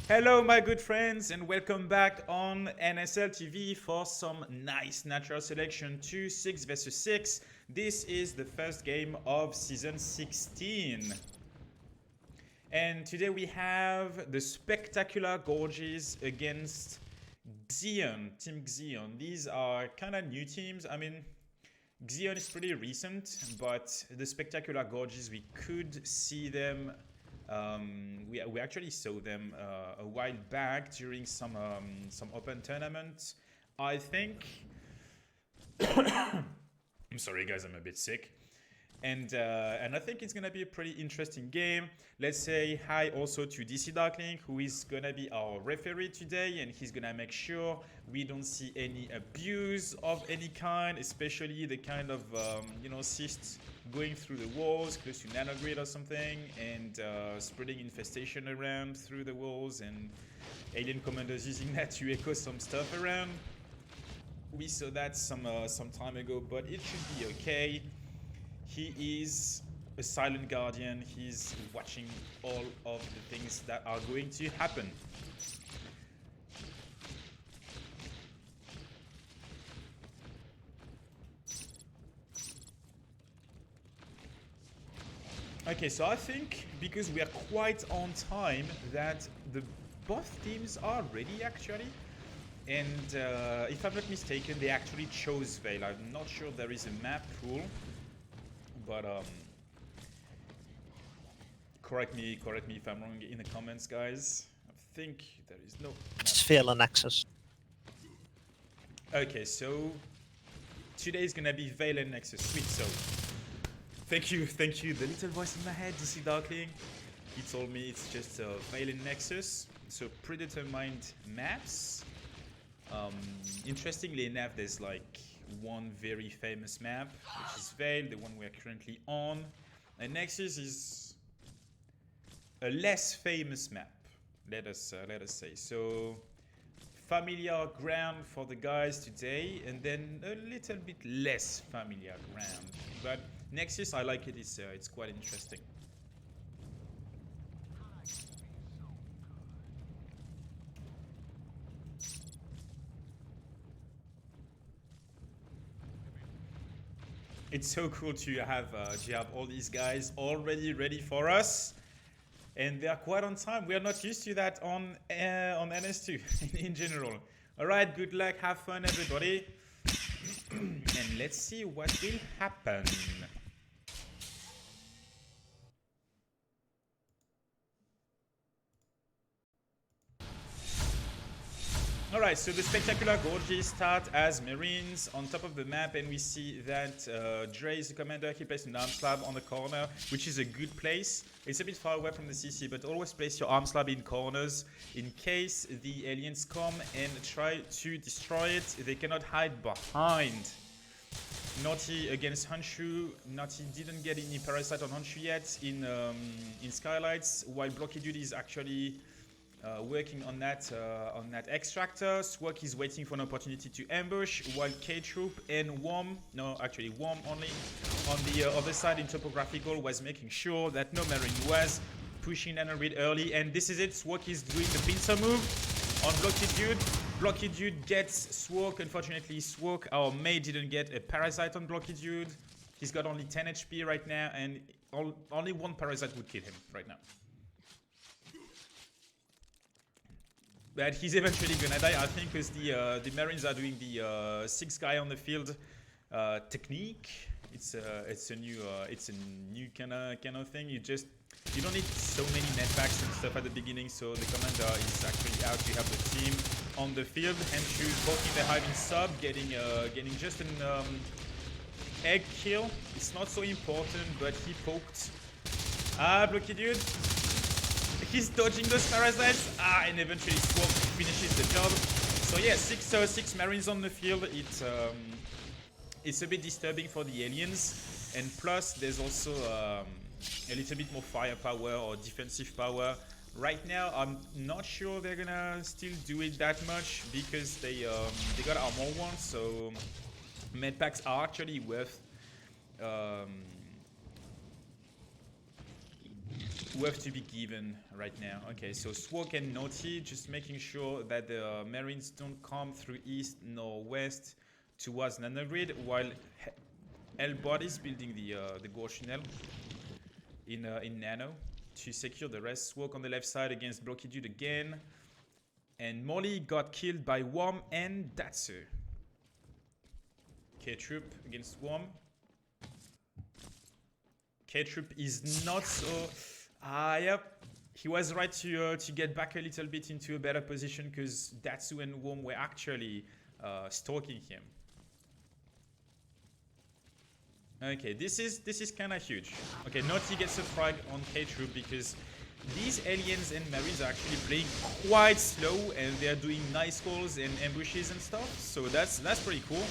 Hello, my good friends, and welcome back on NSL TV for some nice natural selection 2 6 versus 6. This is the first game of season 16. And today we have the Spectacular Gorges against Xeon, Team Xeon. These are kind of new teams. I mean, Xeon is pretty recent, but the Spectacular Gorges, we could see them. We actually saw them a while back during some open tournaments. I think. I'm sorry, guys. I'm a bit sick. And I think it's gonna be a pretty interesting game. Let's say hi also to DC Darkling, who is gonna be our referee today, and he's gonna make sure we don't see any abuse of any kind, especially the kind of cysts going through the walls close to nanogrid or something, and spreading infestation around through the walls, and alien commanders using that to echo some stuff around. We saw that some time ago, but it should be okay. He is a silent guardian. He's watching all of the things that are going to happen. Okay, so I think because we are quite on time that both teams are ready actually. And if I'm not mistaken, they actually chose Veil. I'm not sure there is a map pool. But correct me if I'm wrong in the comments, guys. I think there is no. It's Veil and Nexus. Okay, so today is gonna be Veil and Nexus. Sweet. So thank you. The little voice in my head, DC Darkling. He told me it's just Veil and Nexus. So predetermined maps. Interestingly enough, there's like one very famous map, which is Veil, the one we are currently on, and Nexus is a less famous map. Let us say so. Familiar ground for the guys today, and then a little bit less familiar ground. But Nexus, I like it. It's quite interesting. It's so cool to have all these guys already ready for us, and they are quite on time. We are not used to that on NS2 in general. All right, good luck, have fun, everybody, and let's see what will happen. Alright, so the Spectacular Gorges start as Marines on top of the map, and we see that Dre is the commander. He placed an arm slab on the corner, which is a good place. It's a bit far away from the CC, but always place your arm slab in corners in case the aliens come and try to destroy it. They cannot hide behind. Naughty against Honshu. Naughty didn't get any parasite on Honshu yet in Skylights, while Blocky Dude is actually working on that extractor. Swak is waiting for an opportunity to ambush, while K-Troop and Worm, no, actually Worm only, on the other side in topographical was making sure that no Marine was pushing Nanogrid early, and this is it. Swak is doing the pincer move on Blocky Dude. Blocky Dude gets Swak. Unfortunately, Swak, our mate, didn't get a parasite on Blocky Dude. He's got only 10 HP right now, and only one parasite would kill him right now. But he's eventually gonna die, I think, because the Marines are doing the 6 guy on the field technique. It's a new kind of thing. You don't need so many netbacks and stuff at the beginning, so the commander is actually out. You have the team on the field, and she's poking the hive in sub, getting just an egg kill. It's not so important, but he poked. Blocky Dude. He's dodging those parasites, and eventually Swap finishes the job. So yeah, six Marines on the field. It's a bit disturbing for the aliens, and plus there's also a little bit more firepower or defensive power. Right now, I'm not sure they're gonna still do it that much because they got armor one, so medpacks are actually worth who have to be given right now. Okay, so Swok and Naughty just making sure that the Marines don't come through east nor west towards Nanogrid, while Elbot is building the Gorge tunnel in Nano to secure the rest. Swok on the left side against Blocky Dude again. And Molly got killed by Worm and Datsu. K-Troop against Worm. K-Troop is not so... yep. He was right to get back a little bit into a better position because Datsu and Worm were actually stalking him. Okay, this is kind of huge. Okay, Naughty gets a frag on K-Troop because these aliens and Marines are actually playing quite slow and they're doing nice calls and ambushes and stuff. So that's pretty cool.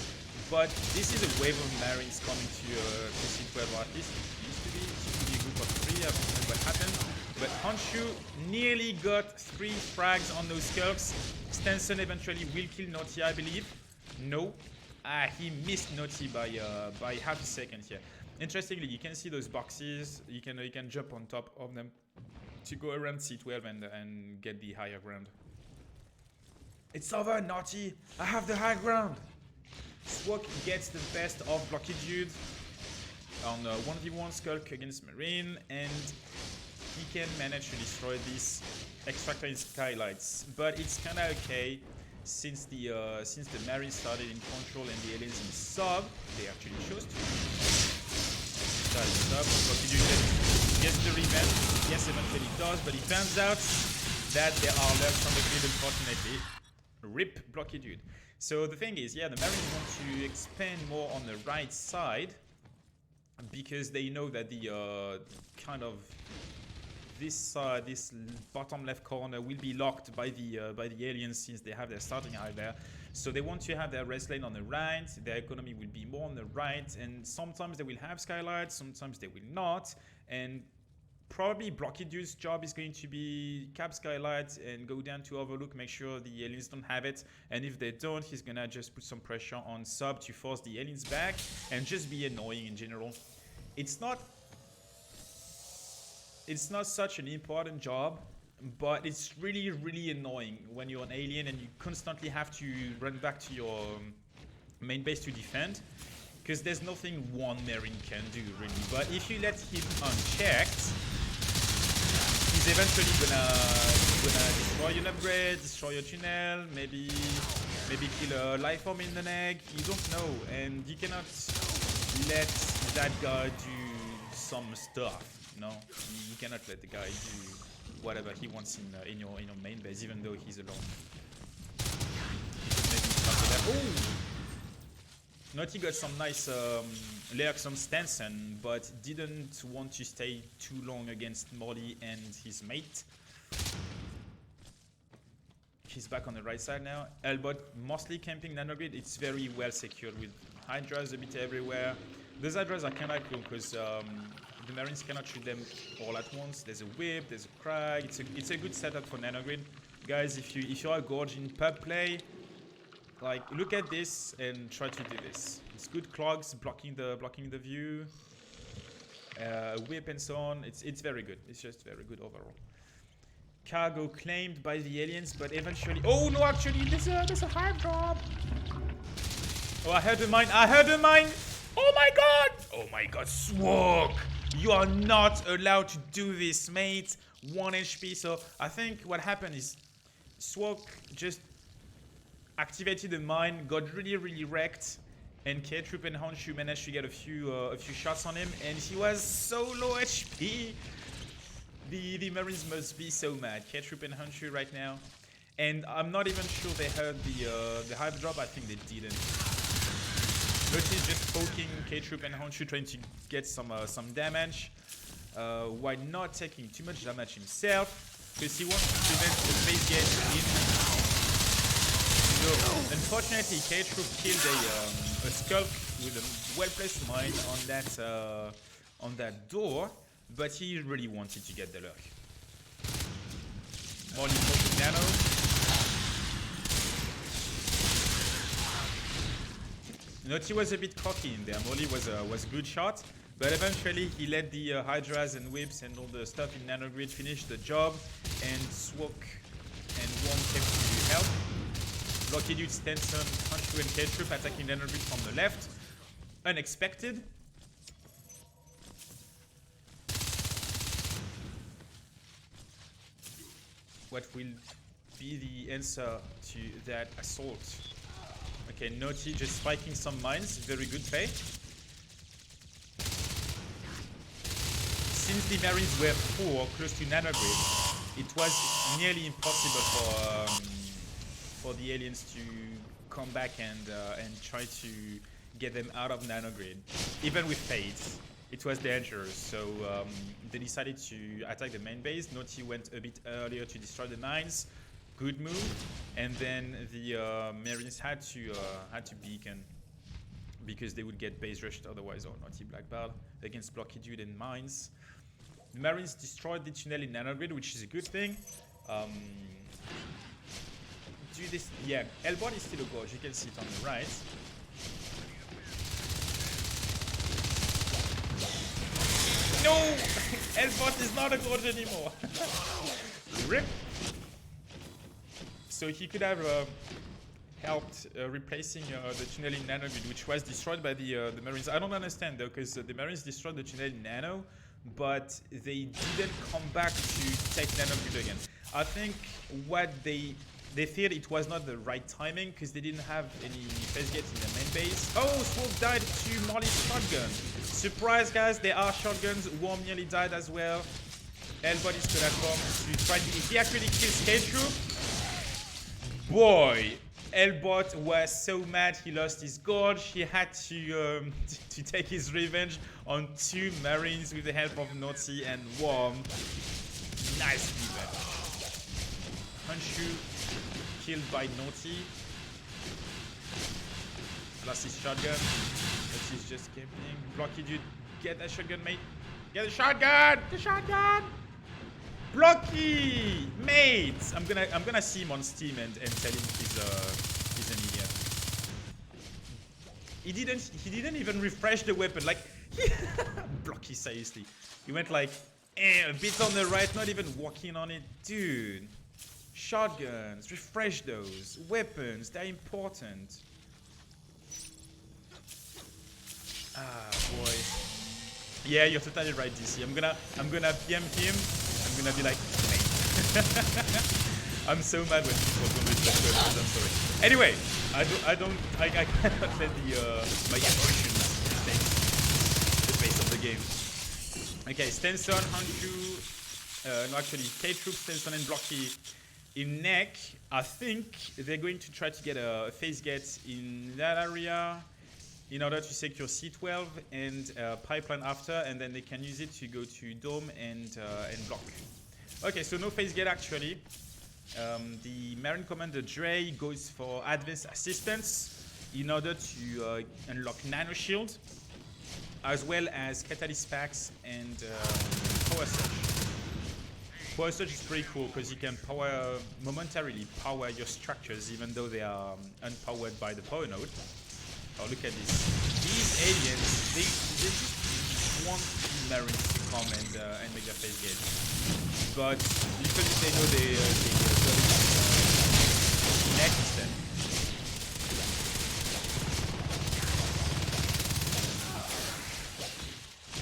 But this is a wave of Marines coming to C12, or at least it used to be a group of 3. I don't know what happened. But Honshu nearly got 3 frags on those skulks. Stenson eventually will kill Naughty, I believe. No. He missed Naughty by half a second here. Interestingly, you can see those boxes. You can jump on top of them to go around C12 and get the higher ground. It's over, Naughty. I have the high ground. Swok gets the best of Blocky Dude on 1v1 Skulk against Marine, and he can manage to destroy these extractor skylights. But it's kind of okay since the Marine started in control and the aliens in sub. They actually chose to. Sub. Blocky Dude gets the revenge. Yes, eventually does, but it turns out that there are lurks on the grid, unfortunately. RIP Blocky Dude. So the thing is, yeah, the Marines want to expand more on the right side because they know that the kind of this bottom left corner will be locked by the aliens since they have their starting high there. So they want to have their rest lane on the right. Their economy will be more on the right, and sometimes they will have skylights, sometimes they will not, and probably Blocky Dude's job is going to be cap skylight and go down to overlook, make sure the aliens don't have it. And if they don't, he's gonna just put some pressure on sub to force the aliens back and just be annoying in general. It's not such an important job, but it's really, really annoying when you're an alien and you constantly have to run back to your main base to defend. Because there's nothing one Marine can do, really. But if you let him unchecked, he's eventually gonna destroy an upgrade, destroy your tunnel, maybe kill a life form in the neck. You don't know, and you cannot let that guy do some stuff. You know, you cannot let the guy do whatever he wants in your main base, even though he's alone. Oh! Naughty got some nice lurks on Stenson, but didn't want to stay too long against Molly and his mate. He's back on the right side now. Elbot mostly camping Nanogrid. It's very well secured with Hydras a bit everywhere. Those Hydras are kind of cool because the Marines cannot shoot them all at once. There's a whip, there's a crag. It's a good setup for Nanogrid. Guys, if you're a Gorge in pub play, like, look at this and try to do this. It's good clogs blocking the view, whip and so on. It's very good. It's just very good overall. Cargo claimed by the aliens, but eventually... Oh no, actually, there's a hard drop. Oh, I heard a mine. I heard a mine. Oh my god. Oh my god, Swok. You are not allowed to do this, mate. 1 HP. So I think what happened is Swok just activated the mine, got really, really wrecked, and K-Troop and Honshu managed to get a few shots on him, and he was so low HP. The Marines must be so mad. K-Troop and Honshu right now, and I'm not even sure they heard the hype drop. I think they didn't. Naughty is just poking K-Troop and Honshu, trying to get some damage, while not taking too much damage himself, because he wants to prevent the base gate in. So, unfortunately, K-Troop killed a Skulk with a well-placed mine on that door, but he really wanted to get the lurk. Molly poking Nano. Naughty was a bit cocky in there. Molly was a good shot, But eventually he let the Hydras and Whips and all the stuff in Nanogrid finish the job, and Swok and Worm came to help. Blocky Dude, Stenson, Honshu and K-Troop attacking Nanogrid from the left. Unexpected. What will be the answer to that assault? Okay, Naughty just spiking some mines. Very good play. Since the Marines were poor, close to Nanogrid, it was nearly impossible for the aliens to come back and try to get them out of Nanogrid. Even with Fades, it was dangerous. So they decided to attack the main base. Naughty went a bit earlier to destroy the mines. Good move. And then the Marines had to beacon because they would get base rushed otherwise. Oh, Naughty Blackbird against Blocky Dude and mines. The Marines destroyed the tunnel in Nanogrid, which is a good thing. Do this, yeah. Elbot is still a gorge. You can see it on the right. No, Elbot is not a gorge anymore. Rip. So he could have helped replacing the tunnel in Nanogrid, which was destroyed by the Marines. I don't understand though, because the Marines destroyed the tunnel in Nano, but they didn't come back to take Nanogrid again. I think what they feared it was not the right timing because they didn't have any phase gates in the main base. Oh, Swoop died to Molly's shotgun. Surprise, guys, there are shotguns. Worm nearly died as well. Elbot is gonna come to try to... If he actually kills K-Troop, boy, Elbot was so mad he lost his gorge. He had to take his revenge on 2 Marines with the help of Naughty and Worm. Nice revenge. Honshu killed by Naughty. Lost his shotgun. Naughty's just camping. Blocky Dude, get that shotgun, mate. Get the shotgun! The shotgun! Blocky! Mate! I'm gonna see him on Steam and tell him he's an idiot. He didn't even refresh the weapon. Like Blocky, seriously. He went like a bit on the right, not even walking on it. Dude. Shotguns, refresh those. Weapons, they're important. Ah, boy. Yeah, you're totally right, DC. I'm gonna PM him. I'm gonna be like, hey. I'm so mad when people don't refresh weapons. I'm sorry. Anyway, I cannot let my emotions take the pace of the game. Okay, Stenson, Honshu, no, actually, K-Troop, Stenson, and Blocky. In neck, I think they're going to try to get a phase gate in that area in order to secure C12 and pipeline after, and then they can use it to go to dome and block. Okay, so no phase gate actually. The Marine Commander Dre goes for advanced assistance in order to unlock Nano Shield, as well as Catalyst Packs and Power Surge. Power Surge is pretty cool because you can momentarily power your structures even though they are unpowered by the power node. Oh, look at this. These aliens, they just want Marines to come and make their phase gate. But because they know they next instead.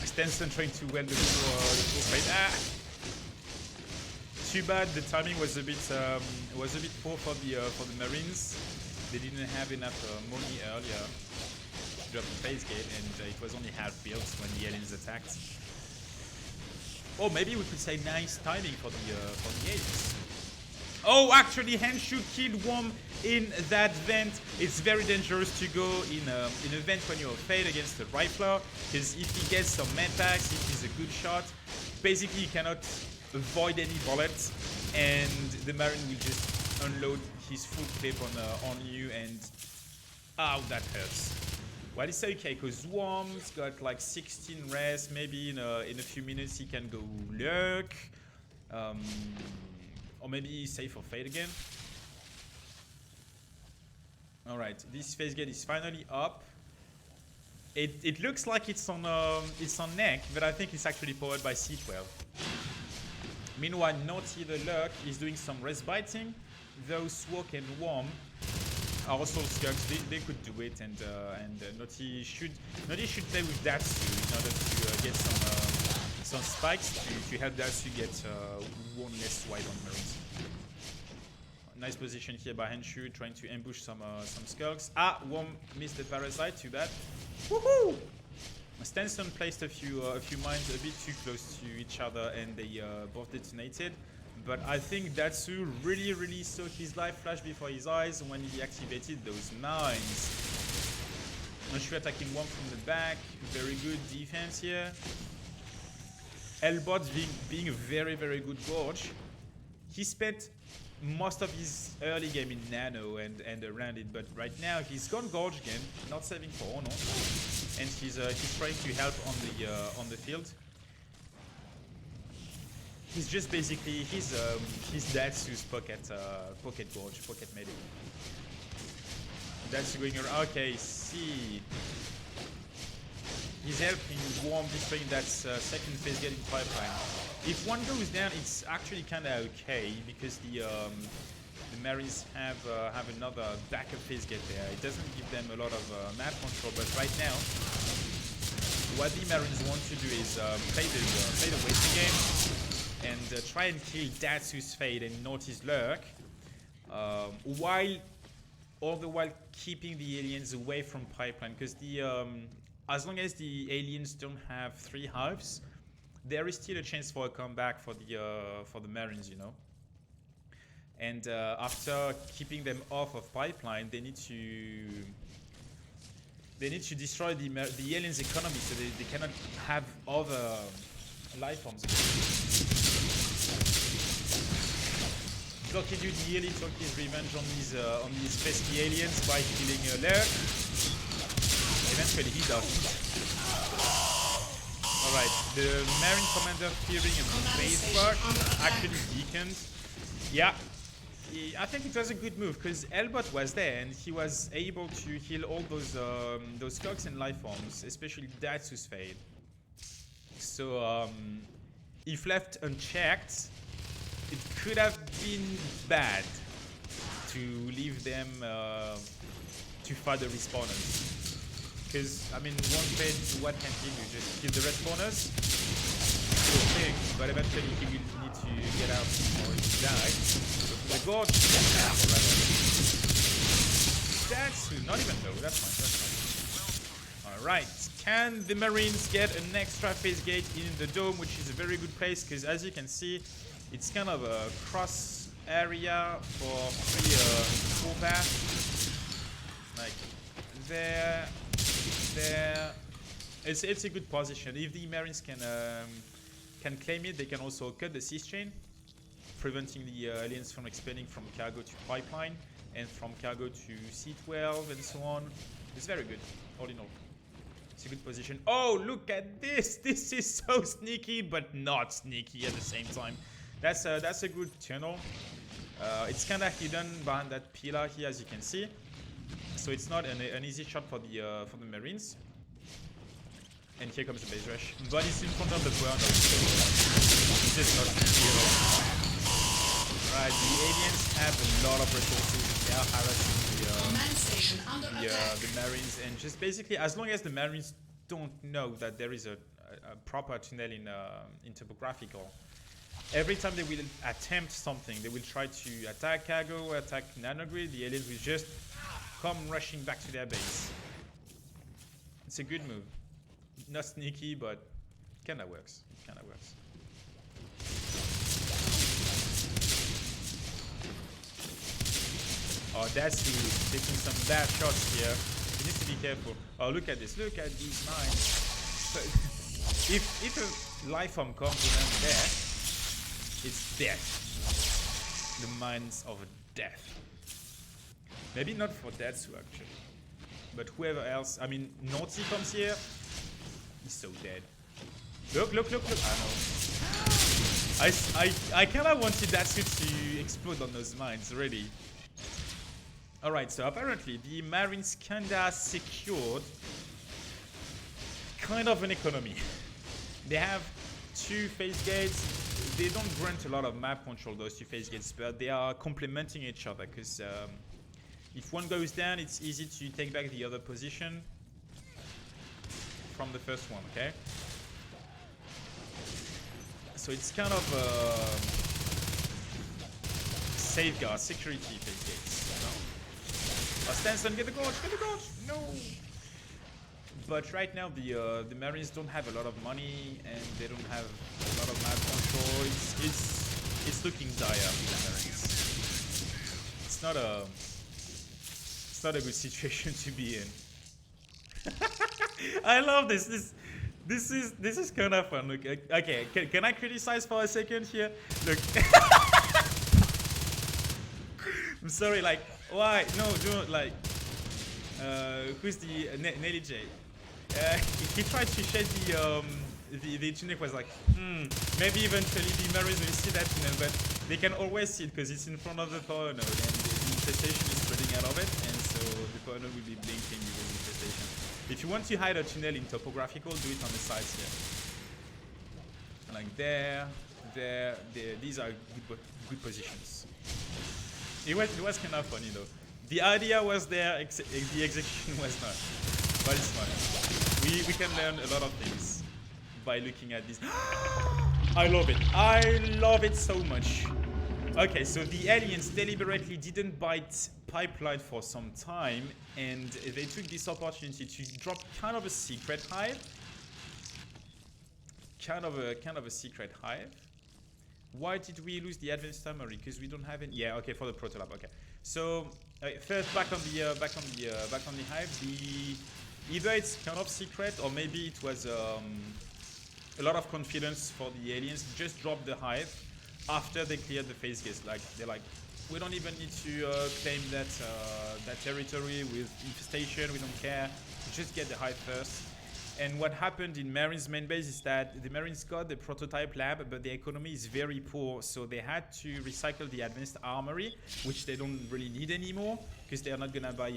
Stenson trying to win the full fight. Ah! Too bad the timing was a bit poor for the Marines. They didn't have enough money earlier to drop the phase gate, and it was only half built when the aliens attacked. Or maybe we could say nice timing for the aliens. Oh, actually, Honshu killed Worm in that vent. It's very dangerous to go in a vent when you're fade against a rifler, because if he gets some med packs, if he's a good shot, basically you cannot avoid any bullets, and the Marine will just unload his full clip on you, and ow, that hurts. Well, it's okay because Worm's got like 16 res. Maybe in a few minutes he can go lurk, or maybe he's safe for fade again. All right, this phase gate is finally up. It looks like it's on neck, but I think it's actually powered by C12. Meanwhile, Naughty the Lurk is doing some rest biting. Though Swok and Worm are also Skunks, they could do it, and Naughty should play with Datsu in order to get some spikes to help Datsu get one less swipe on Marines. Nice position here by Henshu, trying to ambush some Skulks. Ah, Worm missed the parasite to that. Woohoo! Stanson placed a few mines a bit too close to each other, and they both detonated. But I think Datsu really saw his life flash before his eyes when he activated those mines. Henshu attacking Worm from the back. Very good defense here. Elbot being a very good Gorge. He spent most of his early game in Nano and around it, but right now he's gone Gorge again, not saving for Ono, and he's trying to help on the field. He's just basically he's Datsu's pocket Gorge, pocket medic. Datsu going around. Okay, see. He's helping Worm destroying that second phase getting pipeline. If one goes down, it's actually kind of okay because the Marines have another backup phase get there. It doesn't give them a lot of map control, but right now, what the Marines want to do is play the waiting game and try and kill Datsu's Fade and Naughty's Lurk, all the while keeping the aliens away from pipeline, because as long as the aliens don't have 3 halves, there is still a chance for a comeback for the Marines, you know. And after keeping them off of pipeline, they need to destroy the aliens' economy, so they cannot have other life forms. Blocky Dude nearly took his revenge on these pesky aliens by killing Lurk. Eventually he does. Alright, the Marine Commander fearing a base rush actually weakened. Yeah, I think it was a good move because Elbot was there and he was able to heal all those cogs and life forms, especially Datsu's Fade. So if left unchecked, it could have been bad to leave them to fight the respawners. Because, I mean, one Fade, what can he do? Just kill the respawners? Cool thing, but eventually he will need to get out or he die. The Gorge. That's not even low, that's fine. Alright, can the Marines get an extra phase gate in the dome, which is a very good place, because as you can see, it's kind of a cross area for 3 paths. Like, there. It's a good position. If the Marines can claim it, they can also cut the Cis chain, preventing the aliens from expanding from cargo to pipeline and from cargo to C12 and so on. It's very good, all in all. It's a good position. Oh, look at this! This is so sneaky, but not sneaky at the same time. That's a good tunnel. It's kind of hidden behind that pillar here, as you can see. So it's not an easy shot for the Marines. And here comes the base rush. But it's in front of the burner, so it's just not zero. Right, the aliens have a lot of resources. They are harassing the Marines, and just basically, as long as the Marines don't know that there is a proper tunnel in topographical, every time they will attempt something, they will try to attack cargo, attack nanogrid, the aliens will just come rushing back to their base. It's a good move. Not sneaky, but kinda works. Kinda works. Oh, that's taking some bad shots here. You need to be careful. Oh, look at this. Look at these mines. So, if a life form comes in there, it's death. The mines of death. Maybe not for Datsu actually, but whoever else. I mean, Naughty comes here, he's so dead. Look! I kind of wanted Datsu to explode on those mines, really. All right, so apparently the Marines kinda secured kind of an economy. They have 2 phase gates. They don't grant a lot of map control, those 2 phase gates, but they are complementing each other because if one goes down, it's easy to take back the other position from the first one, okay? So it's kind of safeguard, security phase gates. Stanson, get the gorge, no! But right now the Marines don't have a lot of money and they don't have a lot of map control. It's looking dire for the Marines. It's not a good situation to be in. I love this. This is kind of fun. Look, okay, can I criticize for a second here? Look. I'm sorry, like, why? No, like, who's the Nelly J? He tried to shed the tunic, was like, maybe eventually the Marines will see that tunnel, but they can always see it because it's in front of the power node and the infestation is spreading out of it, and so the power node will be blinking with the infestation. If you want to hide a tunnel in topographical, do it on the sides here. Like there, these are good positions. It was kind of funny though. The idea was there, the execution was not. But it's fun. We can learn a lot of things by looking at this. I love it. I love it so much. Okay, so the aliens deliberately didn't bite pipeline for some time, and they took this opportunity to drop kind of a secret hive. Kind of a secret hive. Why did we lose the advanced armory? Because we don't have any. Yeah, okay, for the protolab. Okay, so first back on the hive. Either it's kind of secret or maybe it was a lot of confidence for the aliens. Just drop the hive after they cleared the phase gates. Like they're like, we don't even need to claim that territory with infestation. We don't care. Just get the hive first. And what happened in Marines main base is that the Marines got the prototype lab, but the economy is very poor, so they had to recycle the advanced armory, which they don't really need anymore, because they are not gonna buy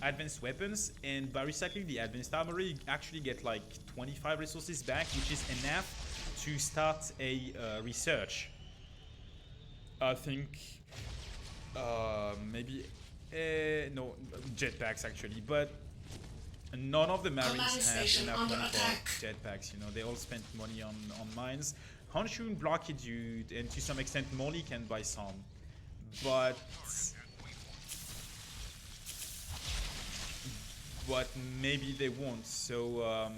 advanced weapons. And by recycling the advanced armory, you actually get like 25 resources back, which is enough to start a research. I think maybe no jetpacks actually, but none of the Marines have enough money for jetpacks, you know, they all spent money on mines. Honshu block it, dude, and to some extent Molly can buy some. But maybe they won't, so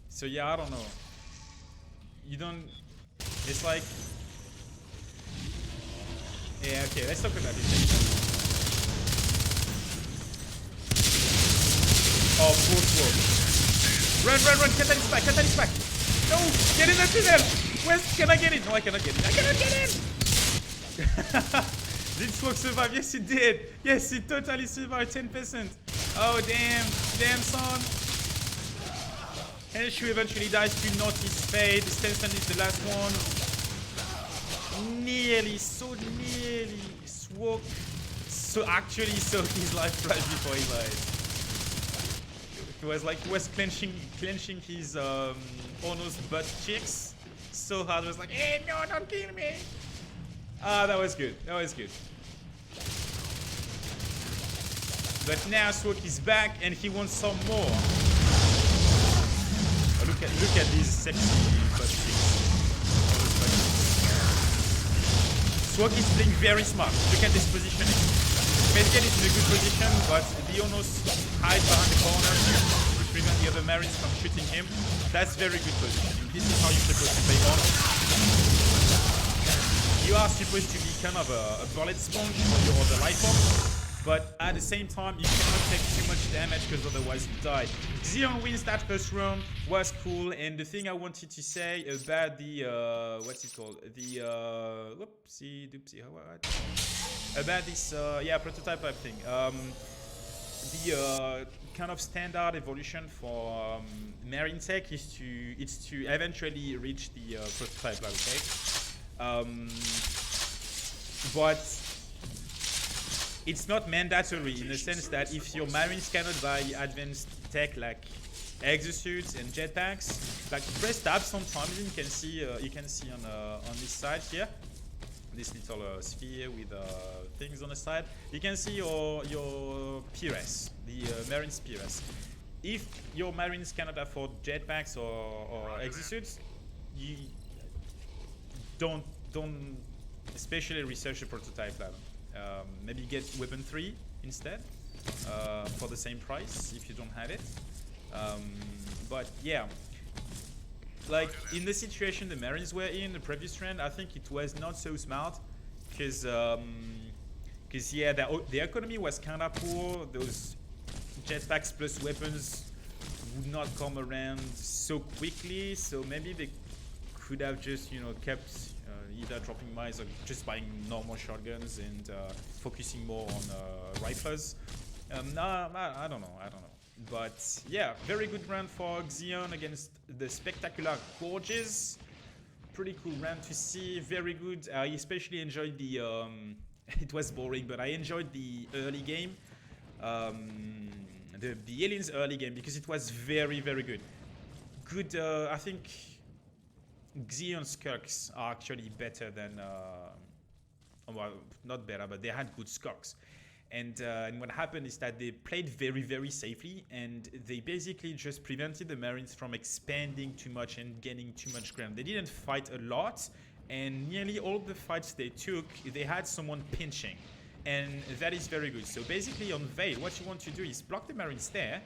so yeah, I don't know. You don't, it's like, yeah, okay, let's talk about it. Oh, full swarm. Run, Catalyst back. No, get in the tunnel. West, can I get it? No, I cannot get it. I cannot get in. Did Swag survive? Yes, it did. Yes, it totally survived, 10%. Oh, damn, son. Henshu eventually dies to not his fate. Stenson is the last one. Nearly. Swag. So actually, so his life right before he died. He was clenching his Ono's butt cheeks so hard. He was like, hey, no, don't kill me. Ah, that was good. But now Swok is back and he wants some more. Oh, look at these sexy butt cheeks. Swok is playing very smart. Look at this positioning. Medgen is in a good position, but the Onos hide behind the corner to prevent the other Marines from shooting him. That's very good positioning. This is how you're supposed to play Onos. You are supposed to be kind of a bullet sponge for your other life form, but at the same time, you cannot take too much damage because otherwise you die. Xeon wins that first round, was cool, and the thing I wanted to say about the, what's it called? The, whoopsie doopsie, what? About this, yeah, prototype type thing. The kind of standard evolution for Marine Tech is to eventually reach the prototype lab, okay? But it's not mandatory in the sense that if your Marines cannot buy advanced tech like exosuits and jetpacks, like press tab sometimes. You can see on this side here, this little sphere with things on the side. You can see your PRS, the Marines PRS. If your Marines cannot afford jetpacks or exosuits, you don't especially research a prototype lab. Maybe get weapon 3 instead for the same price if you don't have it. But yeah, like in the situation the Marines were in the previous trend, I think it was not so smart because yeah, the economy was kind of poor. Those jetpacks plus weapons would not come around so quickly, so maybe they could have just, you know, kept either dropping mines or just buying normal shotguns and focusing more on rifles. No, I don't know. But yeah, very good round for Xeon against the TheSpectacularGorges. Pretty cool round to see. Very good. I especially enjoyed the. It was boring, but I enjoyed the early game. The aliens early game because it was very good. Good. I think Xeon Skulks are actually better than. Well, not better, but they had good Skulks. And what happened is that they played very safely, and they basically just prevented the Marines from expanding too much and gaining too much ground. They didn't fight a lot, and nearly all the fights they took, they had someone pinching. And that is very good. So basically on Veil, what you want to do is block the Marines there,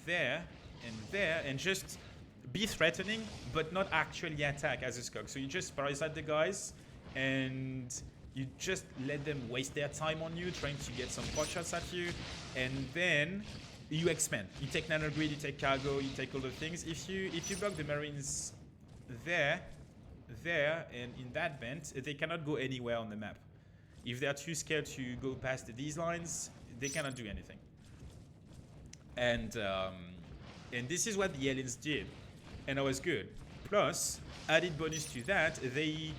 and just be threatening, but not actually attack as a Skug. So you just parasite the guys, and you just let them waste their time on you, trying to get some pot shots at you, and then you expand. You take nano grid, you take cargo, you take all the things. If you block the Marines there, and in that bend, they cannot go anywhere on the map. If they are too scared to go past these lines, they cannot do anything. And this is what the aliens did, and it was good. Plus, added bonus to that, they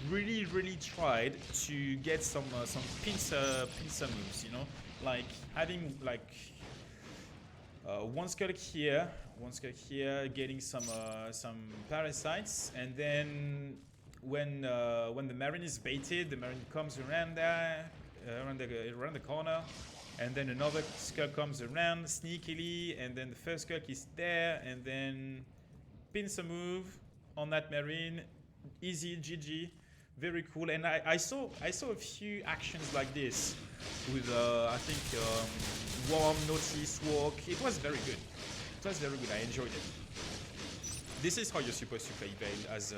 really tried to get some pincer moves, you know, like having like one skull here, getting some parasites, and then when the Marine is baited, the Marine comes around there, around the corner, and then another skull comes around sneakily, and then the first skull is there, and then pincer move on that Marine. Easy GG, very cool. And I saw a few actions like this with I think Worm, Notice, Walk. It was very good. I enjoyed it. This is how you're supposed to play Veil as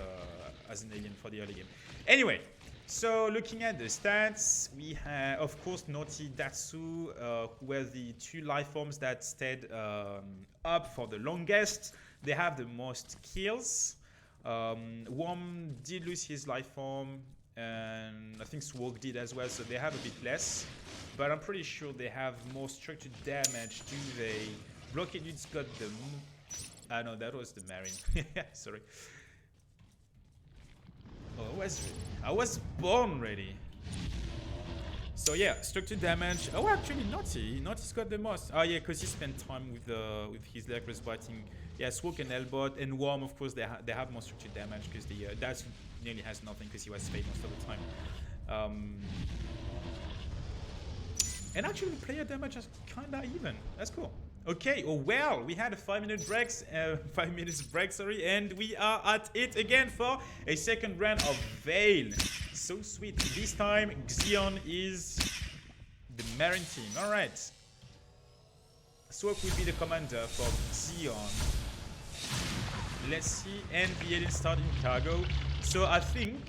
an alien for the early game. Anyway, so looking at the stats, we have of course Noti, Datsu, who were the two life forms that stayed up for the longest. They have the most kills. Worm did lose his life form, and I think Swog did as well, so they have a bit less. But I'm pretty sure they have more structured damage, do they? Blockade Dude's got the... Ah no, that was the Marine. Sorry. Oh, I was born ready. So yeah, structured damage. Oh, actually, Naughty's got the most. Oh yeah, because he spent time with his Lurkers biting. Yeah, Swoke and Elbot and Worm, of course, they have more structured damage because the Daz nearly has nothing because he was fade most of the time. And actually, the player damage is kinda even. That's cool. Okay, oh well, we had a 5-minute break, 5 minutes break, sorry, and we are at it again for a second round of Veil. So sweet. This time, Xeon is the Marine team. All right. Swok will be the commander for Xeon. Let's see, and the alien starting cargo. So I think,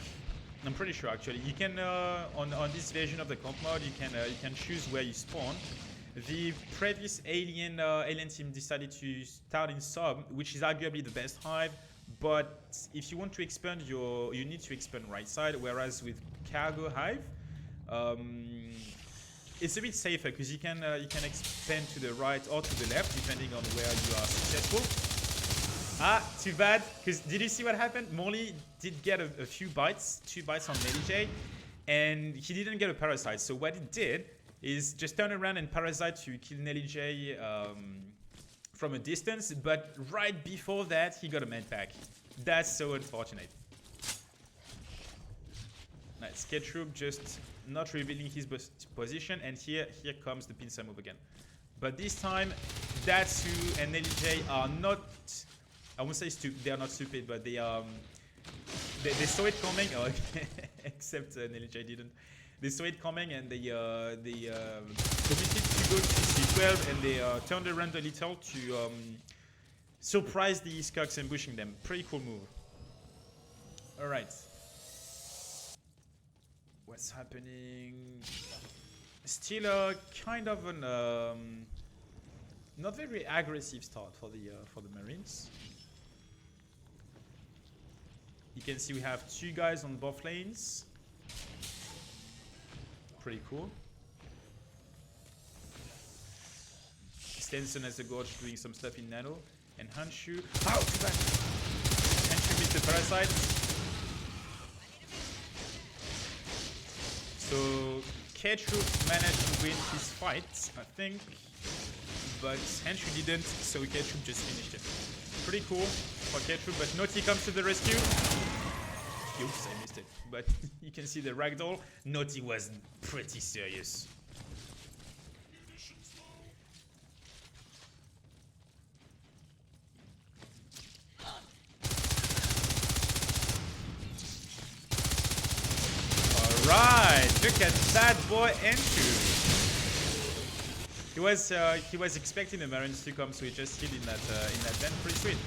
I'm pretty sure actually, you can on this version of the comp mode, you can choose where you spawn. The previous alien team decided to start in sub, which is arguably the best hive. But if you want to expand, you need to expand right side. Whereas with cargo hive, it's a bit safer because you can expand to the right or to the left depending on where you are successful. Ah, too bad. Because did you see what happened? Morley did get a few bites, 2 bites on Melly J. and he didn't get a parasite. So what he did is just turn around and parasite to kill Nelly J from a distance, but right before that he got a med pack. That's so unfortunate. Nice. K-Troop just not revealing his position, and here comes the pincer move again. But this time, Datsu and Nelly J are not, I won't say stupid, they are not stupid, but they saw it coming, oh, except Nelly J didn't. They saw it coming and they committed to go to C12, and they turned around a little to surprise the Skunks ambushing them. Pretty cool move. Alright. What's happening? Still a kind of an not very aggressive start for the Marines. You can see we have 2 guys on both lanes. Pretty cool. Stenson as a Gorge doing some stuff in Nano. And Hanshu. Oh, too bad! Hanshu missed the parasite. So K-Troop managed to win his fight, I think. But Hanshu didn't, so K-Troop just finished it. Pretty cool for K-Troop, but Naughty comes to the rescue. Oops, I missed it. But you can see the ragdoll. Naughty was pretty serious. Alright, look at that boy Hanshu. He was expecting the Marines to come, so he just hid in that vent. Pretty sweet.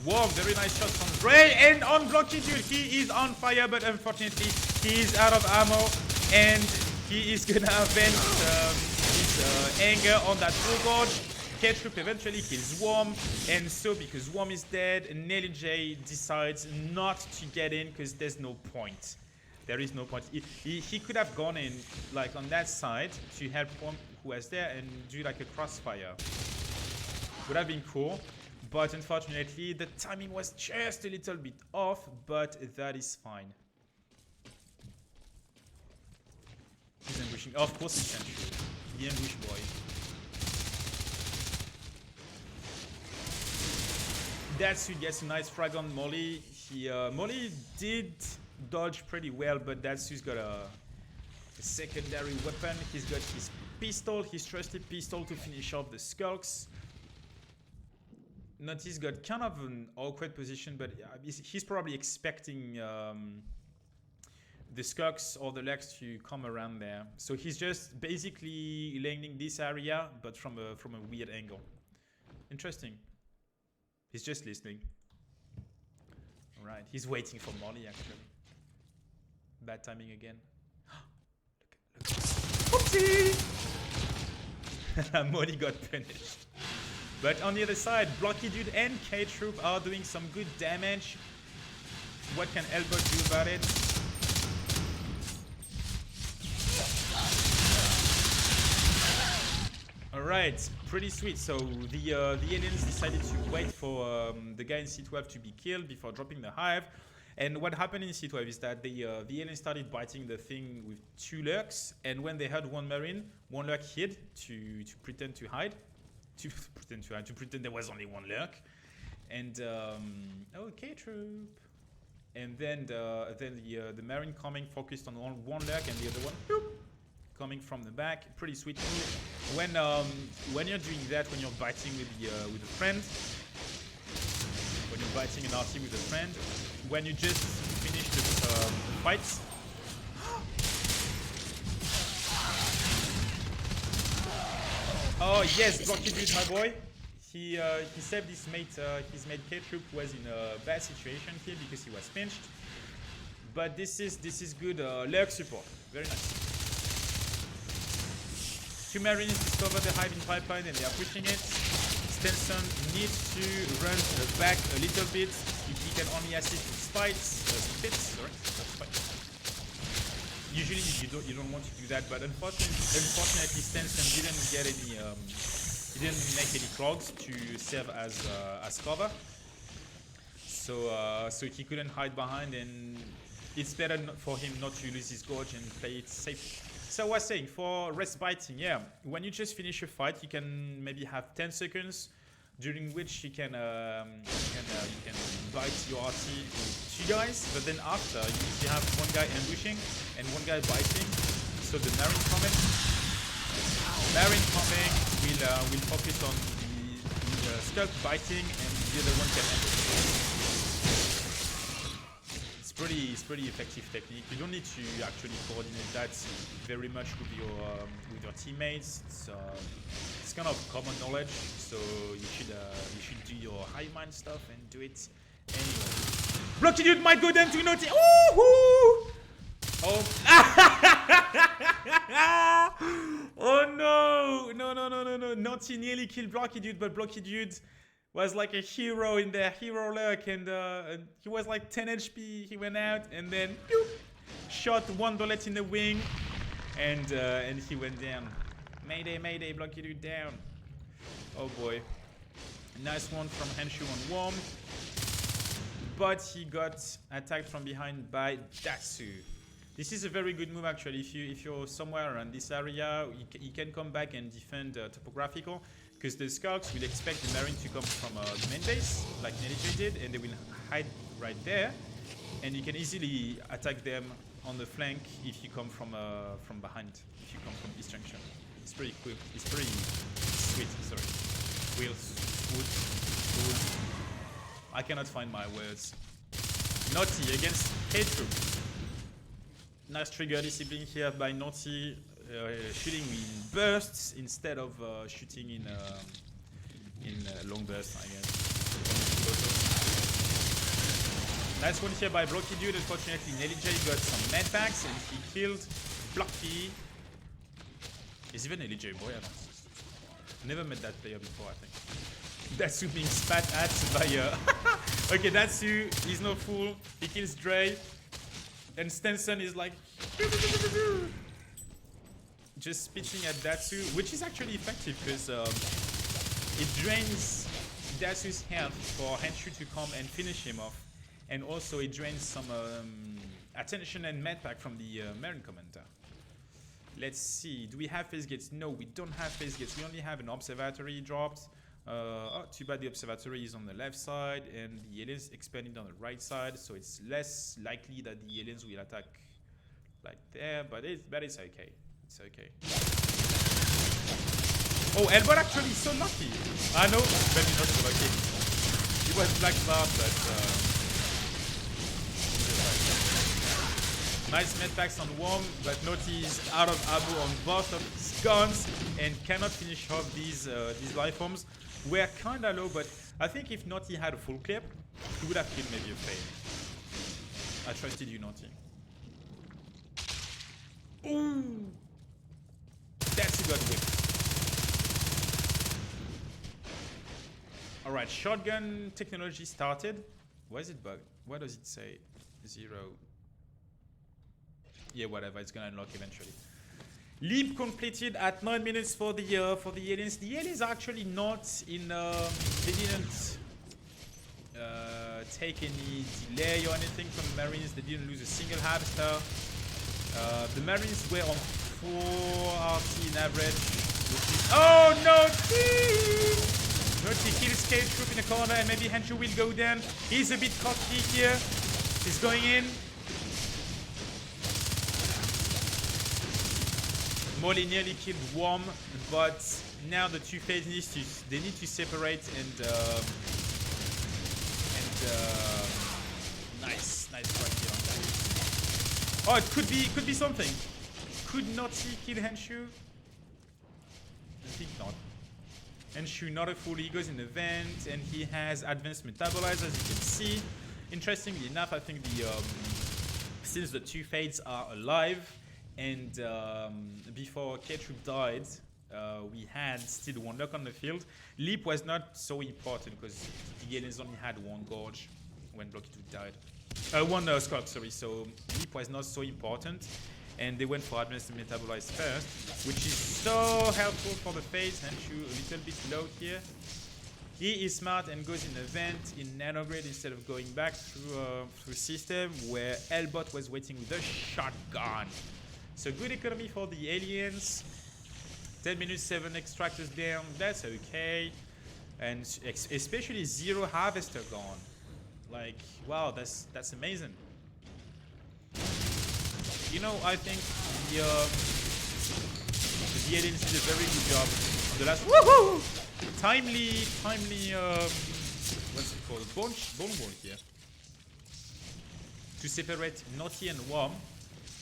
Whoa, very nice shot from Dre, and on Blocky Dude, he is on fire, but unfortunately he is out of ammo, and he is gonna vent his anger on that full Gorge. K-Troop eventually kills Worm, and so because Worm is dead, Nelly J decides not to get in because there's no point. There is no point. He could have gone in like on that side to help Worm who was there and do like a crossfire. Would have been cool. But unfortunately, the timing was just a little bit off, but that is fine. He's ambushing. Oh, of course he can shoot. The ambush boy. Datsu gets a nice frag on Molly. Molly did dodge pretty well, but Datsu's got a secondary weapon. He's got his pistol, his trusted pistol to finish off the Skulks. Naughty's got kind of an awkward position, but he's probably expecting the Skulks or the Lex to come around there. So he's just basically landing this area, but from a weird angle. Interesting. He's just listening. Alright, he's waiting for Molly actually. Bad timing again. Look. Whoopsie! Molly got punished. But on the other side, Blocky Dude and K-Troop are doing some good damage. What can Elbow do about it? Alright, pretty sweet. So the aliens decided to wait for the guy in C12 to be killed before dropping the hive. And what happened in C12 is that the aliens started biting the thing with 2 lurks, and when they had 1 marine, 1 lurk hid to pretend to hide. To pretend there was only 1 lurk. And okay, Troop. And then the marine coming focused on one lurk, and the other one whoop, coming from the back. Pretty sweet move. When you're doing that, when you're biting with a friend, when you're biting an RT with a friend, when you just finish the fights. Oh yes, Blocky Dude, my boy. He saved his mate K-Troop, who was in a bad situation here because he was pinched. But this is good lurk support. Very nice. 2 marines discover the hive in pipeline and they are pushing it. Stenson needs to run back a little bit. He can only assist with spits. Usually you don't want to do that, but unfortunately Stenson didn't get any he didn't make any clogs to serve as cover. So he couldn't hide behind, and it's better for him not to lose his Gorge and play it safe. So I was saying, for respiting, yeah, when you just finish a fight, you can maybe have 10 seconds during which you can bite your RT with 2 guys, but then after you have 1 guy ambushing and 1 guy biting. So the Marine coming will focus on the Skulk biting, and the other one can ambush. It's pretty effective technique. You don't need to actually coordinate that very much with your teammates. It's kind of common knowledge, so you should do your high mind stuff and do it anyway. Blocky Dude might go down to Naughty. Oh! Oh no! Naughty nearly killed Blocky Dude, but Blocky Dude was like a hero in their hero luck, and he was like 10 HP. He went out and then pew, shot 1 bullet in the wing, and he went down. Mayday, Blocky Dude down. Oh boy. Nice one from Henshu on Worm, but he got attacked from behind by Datsu. This is a very good move actually. If you're somewhere around this area, you can come back and defend topographical, because the Skulks will expect the Marine to come from the main base, like NJ did, and they will hide right there, and you can easily attack them on the flank if you come from behind, if you come from East Junction. It's pretty quick. It's pretty sweet. Sorry. Wheels. Wood. I cannot find my words. Naughty against K-Troop. Nice trigger discipline here by Naughty, shooting in bursts instead of shooting in long bursts, I guess. Nice one here by Blocky Dude. Unfortunately, NJ got some med packs and he killed Blocky. Is even NJ boy? I don't know. Never met that player before, I think. Datsu being spat at by okay, Datsu, he's no fool. He kills Dre. And Stenson is like just spitting at Datsu, which is actually effective because it drains Datsu's health for Henshu to come and finish him off, and also it drains some attention and medpack from the Marine commander. Let's see, do we have phase gates? No, we don't have phase gates. We only have an observatory dropped. Oh, too bad the observatory is on the left side and the aliens expanded on the right side, so it's less likely that the aliens will attack like there, but it's okay. It's okay. Oh, Elbot actually is so lucky. I know, maybe not so lucky. He was black star, but nice medpacks on Worm, but Naughty is out of ammo on both of his guns and cannot finish off these life forms. We're kinda low, but I think if Naughty had a full clip, he would have killed maybe a fade. I trusted you, Naughty. Ooh! That's a good whip. Alright, shotgun technology started. Why is it bugged? What does it say? 0. Yeah, whatever, it's gonna unlock eventually. Leap completed at 9 minutes for the aliens. The aliens are actually not in. They didn't take any delay or anything from the Marines. They didn't lose a single hamster. The Marines were on 4 RT in average. Oh no! Naughty kills K-Troop in the corner, and maybe Henshu will go down. He's a bit cocky here. He's going in. Molly nearly killed Worm, but now the two phases they need to separate and nice right here on that. Oh, it could be something. Could Naughty kill Henshu? I think not. Henshu not a fool. He goes in the vent and he has advanced metabolizer, as you can see. Interestingly enough, I think since the two fades are alive. And before K-Troop died, we had still 1 lock on the field. Leap was not so important because the aliens only had 1 Gorge when Blocky 2 died. 1 Skulk, sorry. So Leap was not so important. And they went for advanced metabolize first, which is so helpful for the phase. Henshu a little bit low here. He is smart and goes in a vent in nanogrid instead of going back through system where Elbot was waiting with a shotgun. So good economy for the aliens. 10 minutes, 7 extractors down. That's okay. And especially 0 harvester gone. Like, wow, that's amazing. You know, I think the aliens did a very good job on the last timely what's it called, bone work here, to separate Naughty and Worm,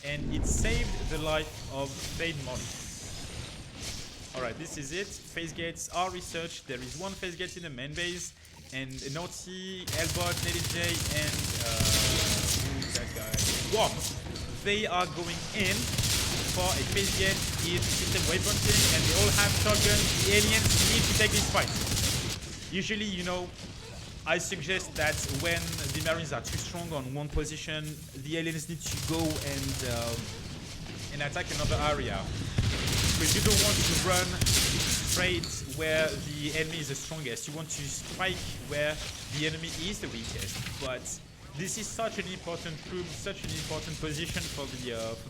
and it saved the life of Fade Molly. Alright, this is it. Phase gates are researched. There is one phase gate in the main base, and Naughty, Elbot, Nelly J, and who's that guy? Worm. They are going in for a phase gate in system waypointing, and they all have shotguns. The aliens need to take this fight. Usually, you know, I suggest that when the Marines are too strong on one position, the aliens need to go and attack another area. Because you don't want to run straight where the enemy is the strongest. You want to strike where the enemy is the weakest. But this is such an important room, such an important position for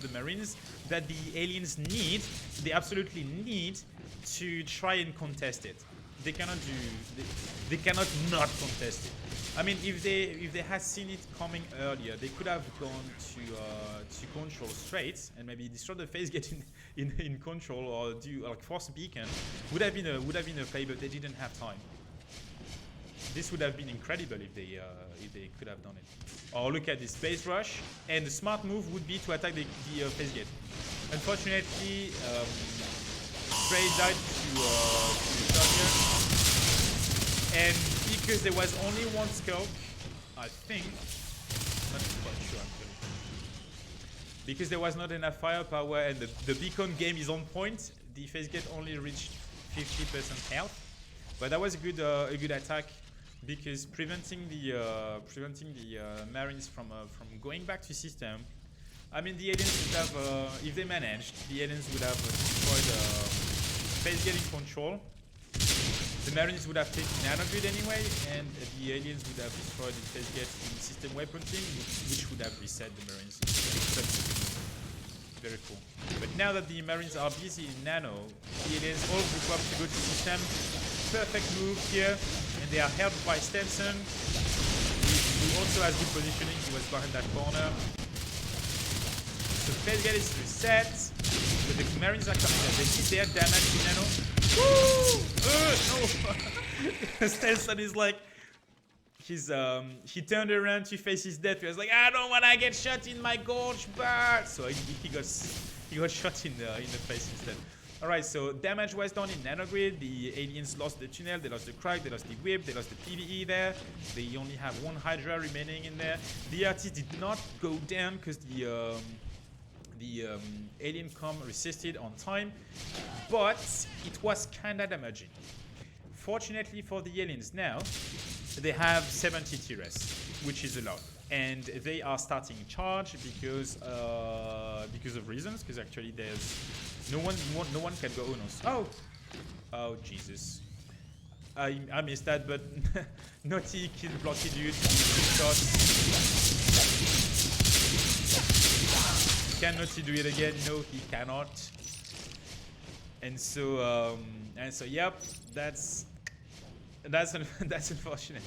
the Marines that the aliens need, they absolutely need to try and contest it. They cannot they cannot not contest it. I mean, if they had seen it coming earlier, they could have gone to control straight and maybe destroy the phase gate in control, or do like force a beacon. Would have been a play, but they didn't have time. This would have been incredible if they could have done it. Or look at this base rush, and the smart move would be to attack the phase gate. Unfortunately, Stray died to the shotgun, and because there was only one skulk, I think, not quite sure actually, because there was not enough firepower and the beacon game is on point, the phase gate only reached 50% health, but that was a good attack, because preventing the Marines from going back to system. I mean, the aliens would have, if they managed, the aliens would have destroyed phase gate in control. The Marines would have taken nanogrid anyway, and the aliens would have destroyed the phase gate in system weaponting, which would have reset the Marines. Very cool. But now that the Marines are busy in nano, the aliens all group up to go to system. Perfect move here, and they are helped by Stenson, who also has good positioning. He was behind that corner. So phase gate is reset, but the Marines are coming in. They did their damage to nano. Woo! No! Stenson is like, he turned around to face his death. He was like, I don't want to get shot in my gorge bar. So he got shot in the face instead. Alright, so damage was done in nanogrid. The aliens lost the tunnel, they lost the crack, they lost the whip, they lost the PvE there. They only have one Hydra remaining in there. The artist did not go down because the alien com resisted on time, but it was kinda damaging. Fortunately for the aliens now, they have 70 TRS, which is a lot, and they are starting charge because of reasons. Because actually, there's no one can go Unos. Oh Jesus! I missed that, but Naughty killed Blocky Dude with 2 shots. Can Naughty do it again? No, he cannot. And so yep, that's unfortunate.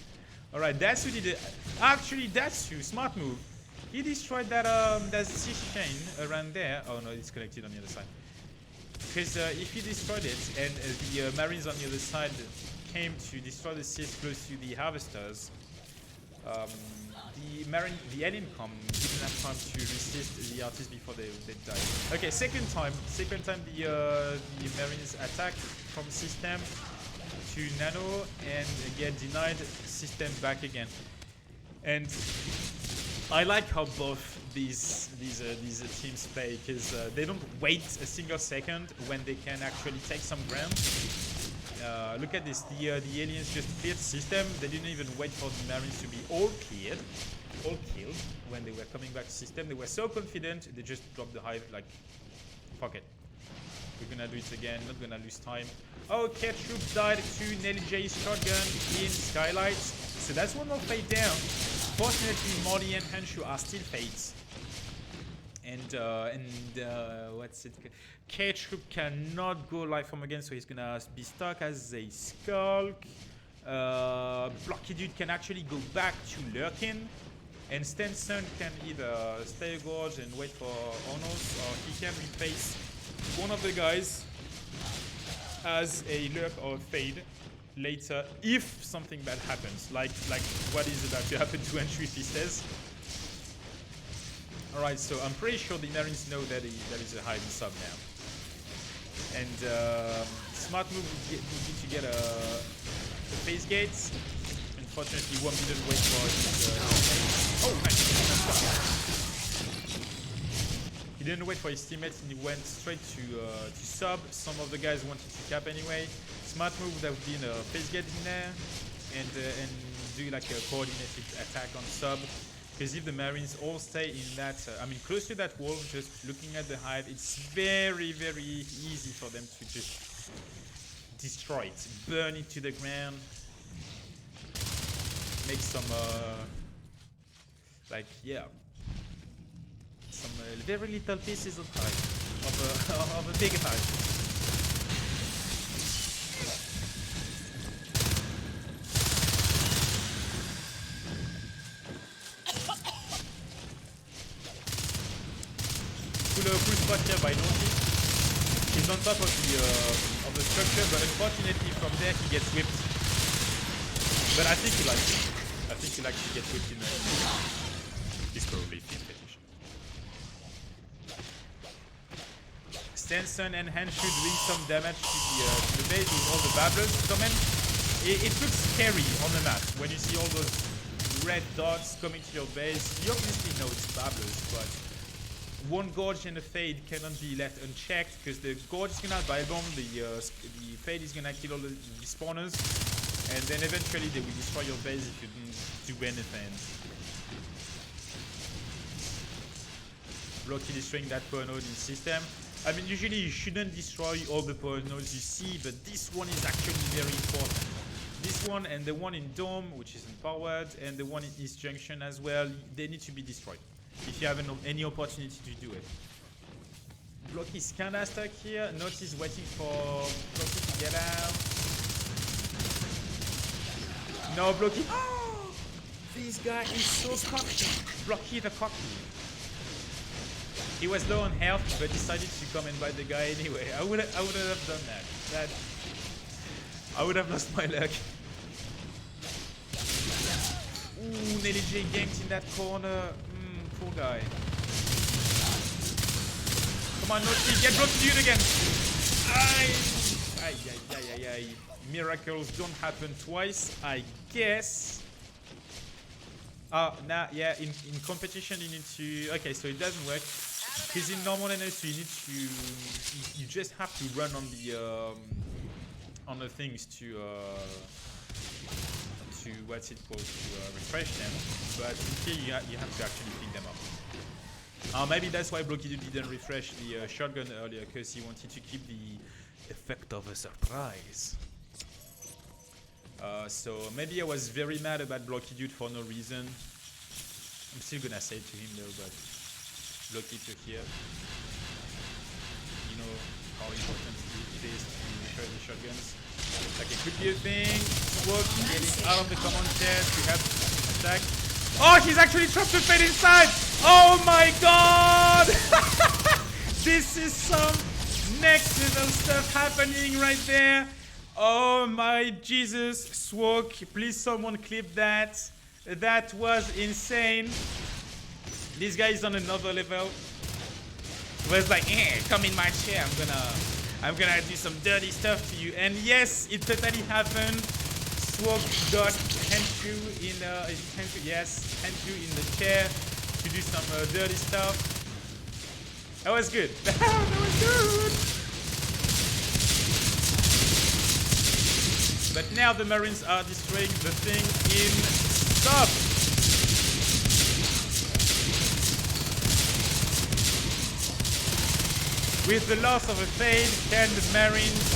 All right, Datsu did it. Actually, Datsu, smart move. He destroyed that siege chain around there. Oh no, it's connected on the other side. Because if he destroyed it and the Marines on the other side came to destroy the siege close to the harvesters, the alien com didn't have time to resist the artists before they died. Okay, second time the Marines attacked from system to nano and get denied system back again. And I like how both these teams play, because they don't wait a single second when they can actually take some ground. Look at this, the aliens just cleared system. They didn't even wait for the Marines to be all killed when they were coming back to system. They were so confident, they just dropped the hive like, fuck it. We're gonna do it again, not gonna lose time. Okay, Troop died to Nelly J's shotgun in Skylights. So that's one more fade down. Fortunately, Molly and Henshu are still fades. And what's it? K-Troop cannot go live from again, so he's gonna be stuck as a skulk. Blocky Dude can actually go back to lurking. And Stenson can either stay a gorge and wait for Onos, or he can replace one of the guys as a lurk or a fade later if something bad happens, like what is about to happen to Entry if he stays. Alright, so I'm pretty sure the Marines know that that is a hiding sub now. And smart move would be to get a phase gates. Unfortunately, one didn't wait for his oh, nice! He didn't wait for his teammates and he went straight to sub. Some of the guys wanted to cap anyway. Smart move would have been a phase gate in there and do like a coordinated attack on sub. Because if the Marines all stay in that, I mean, close to that wall, just looking at the hive, it's very, very easy for them to just destroy it, burn it to the ground, make some, like, yeah, some very little pieces of hive, of a big hive. Full spot here by Naughty. He's on top of the structure, but unfortunately from there he gets whipped. But I think he likes it. I think he likes to get whipped in the he's probably team fetish. Stenson and Henshu doing some damage to the base with all the babblers coming. It looks scary on the map when you see all those red dots coming to your base. You obviously know it's babblers, but one Gorge and a Fade cannot be left unchecked because the Gorge is gonna buy bomb, the Fade is gonna kill all the spawners, and then eventually they will destroy your base if you don't do anything. Blocky destroying that power node in system. I mean, usually you shouldn't destroy all the power nodes you see, but this one is actually very important. This one and the one in Dome, which is empowered, and the one in East Junction as well, they need to be destroyed if you have any opportunity to do it. Blocky is kinda stuck here. Naughty is waiting for Blocky to get out. No, Blocky. Oh! This guy is so cocky. Blocky the cocky. He was low on health, but decided to come and bite the guy anyway. I would have done that. I would have lost my luck. Ooh, Nelly J ganked in that corner. Poor guy. Come on, Naughty, get Blocky Dude again. Ay. Miracles don't happen twice, I guess. Nah, yeah, in competition you need to... Okay, so it doesn't work. Because in normal NS2 you need to... You just have to run on the things to what's it called, to refresh them, but here you have to actually pick them up. Maybe that's why Blocky didn't refresh the shotgun earlier, because he wanted to keep the effect of a surprise. So maybe I was very mad about Blocky Dude for no reason. I'm still gonna say it to him though, but Blocky to here. You know how important it is to refresh the shotguns. Like it could be a thing. Work getting out of the command chest. We have attack. Oh, he's actually trapped the Fade inside. Oh my god! This is some next level stuff happening right there. Oh my Jesus, Swag, please someone clip that. That was insane. This guy is on another level. Was like, come in my chair. I'm gonna do some dirty stuff to you. And yes, it totally happened. Swag got Henshu in Henshu in the chair to do some dirty stuff. That was good. That was good. But now the Marines are destroying the thing in stop. With the loss of a fade, can the Marines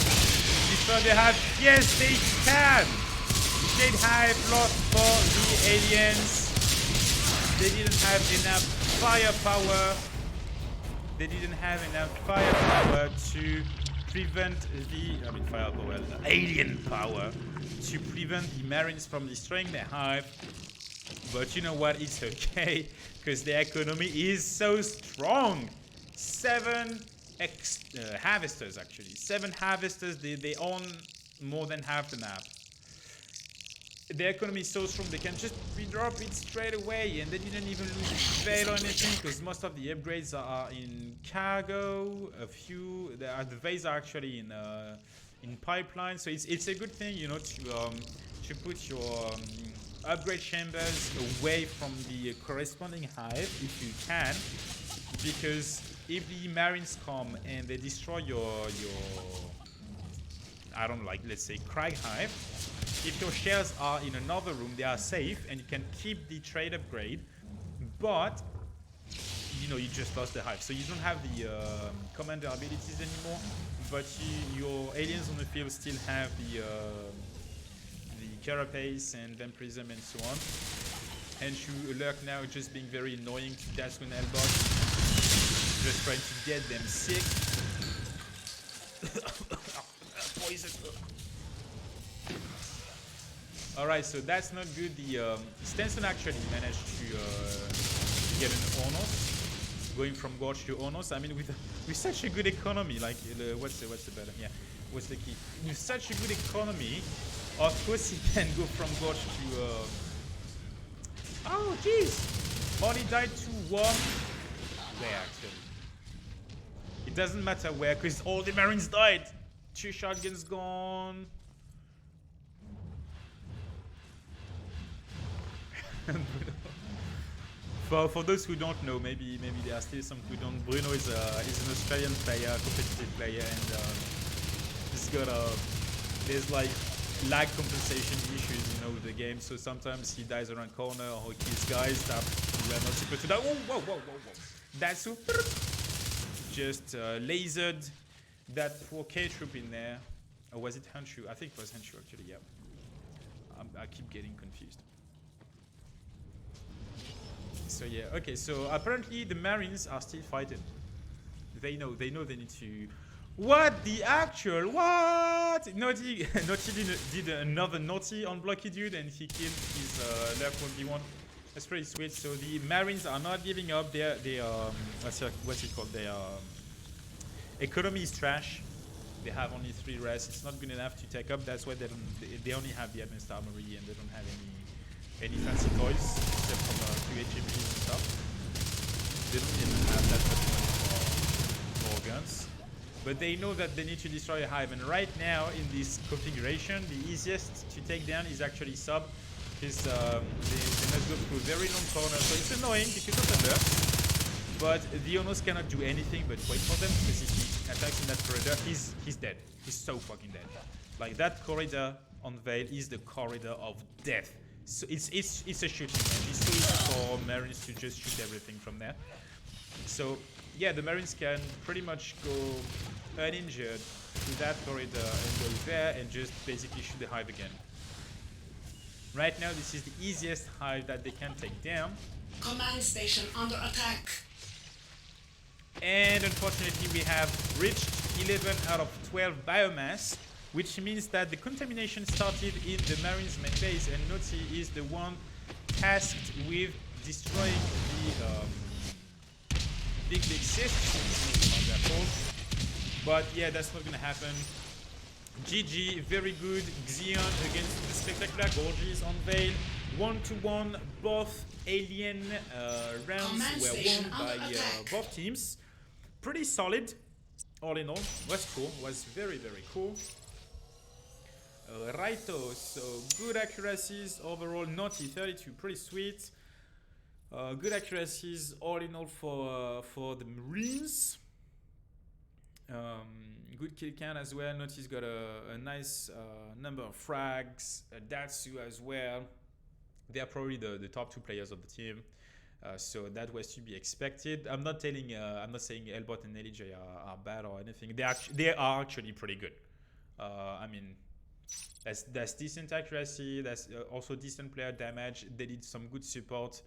destroy the hive? Yes, they can! Jade Hive lost for the aliens. They didn't have enough firepower. They didn't have enough firepower to prevent firepower, alien power, to prevent the Marines from destroying their hive. But you know what? It's okay, because the economy is so strong. 7 harvesters, actually. 7 harvesters, they own more than half the map. The economy is so strong, they can just redrop it straight away, and they didn't even lose fail or anything, because most of the upgrades are in cargo. A few, the Vase are actually in pipeline, so it's a good thing, you know, to put your upgrade chambers away from the corresponding hive if you can, because if the Marines come and they destroy your I don't know, like, let's say Crag hive, if your shells are in another room, they are safe and you can keep the trade upgrade, but you know, you just lost the hive, so you don't have the commander abilities anymore, but your aliens on the field still have the carapace and vampirism and so on. And you lurk now, just being very annoying to dash with Elbot, just trying to get them sick. Poison. Alright, so that's not good. The Stenson actually managed to get an Ornos, going from Gorge to Ornos. I mean, with such a good economy, like what's the better? Yeah, what's the key? With such a good economy, of course he can go from Gorge to. Oh jeez, Molly died to 1. Where actually? It doesn't matter where, because all the Marines died. 2 shotguns gone. For those who don't know, maybe there are still some who don't. Bruno is an Australian player, competitive player, and he's got there's like lag compensation issues, you know, with the game. So sometimes he dies around corner or he kills guys that we are not supposed to die. Oh, whoa! That's so just lasered that poor K troop in there. Or was it Henshu? I think it was Henshu actually. Yeah. I keep getting confused. So yeah, okay, so apparently the Marines are still fighting. They know they need to... What the actual? What? Naughty did another naughty on Blocky Dude and he killed his left 1v1. That's pretty sweet. So the Marines are not giving up. They what's it called? Their economy is trash. They have only 3 rests. It's not good enough to take up. That's why they only have the advanced armory and they don't have any fancy toys except from QHMPs and stuff. They don't even have that much money for guns. But they know that they need to destroy a hive, and right now in this configuration the easiest to take down is actually sub, because they must go through very long corners, so it's annoying because of the lurk. But the Onos cannot do anything but wait for them, because if he attacks in that corridor, he's dead. He's so fucking dead. Like, that corridor on Vale is the corridor of death. So it's a shooting range. It's so easy for Marines to just shoot everything from there. So yeah, the Marines can pretty much go uninjured through that corridor and go there and just basically shoot the hive again. Right now, this is the easiest hive that they can take down. Command station under attack. And unfortunately, we have reached 11 out of 12 biomass, which means that the contamination started in the Marines' main base, and Naughty is the one tasked with destroying the big cysts. But yeah, that's not gonna happen. GG, very good. Xeon against the Spectacular Gorges on Vale. 1-1, both alien rounds were won by both teams. Pretty solid, all in all. Was cool, was very, very cool. Righto, so good accuracies overall. Naughty 32, pretty sweet. Good accuracies all in all for the Marines. Good kill count as well. Naughty's got a nice number of frags. Datsu as well. They are probably the top 2 players of the team. So that was to be expected. I'm not saying Elbot and LJ are bad or anything. They are actually pretty good. I mean, that's decent accuracy. That's also decent player damage. They did some good support.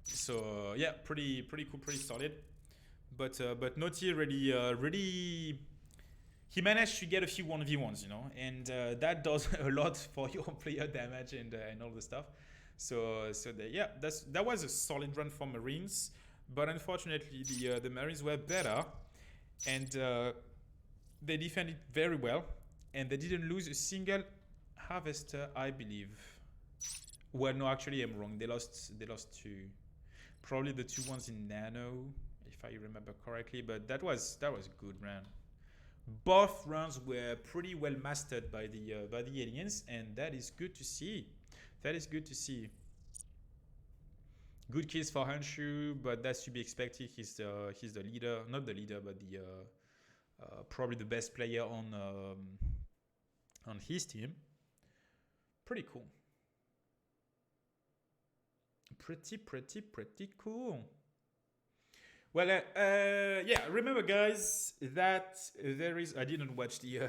So yeah, pretty cool, pretty solid. But Naughty really he managed to get a few 1v1s, you know, and that does a lot for your player damage and all the stuff. So that was a solid run for Marines, but unfortunately the Marines were better, and they defended very well, and they didn't lose a single harvester, I believe. Well, no, actually I'm wrong. They lost two, probably the two ones in Nano, if I remember correctly. But that was good, man. Both runs were pretty well mastered by the aliens, and that is good to see. That is good to see. Good kills for Hanshu, but that's to be expected. He's the leader, not the leader, but the probably the best player on his team. Pretty cool. Pretty cool. Well, yeah, remember guys that there is, I didn't watch the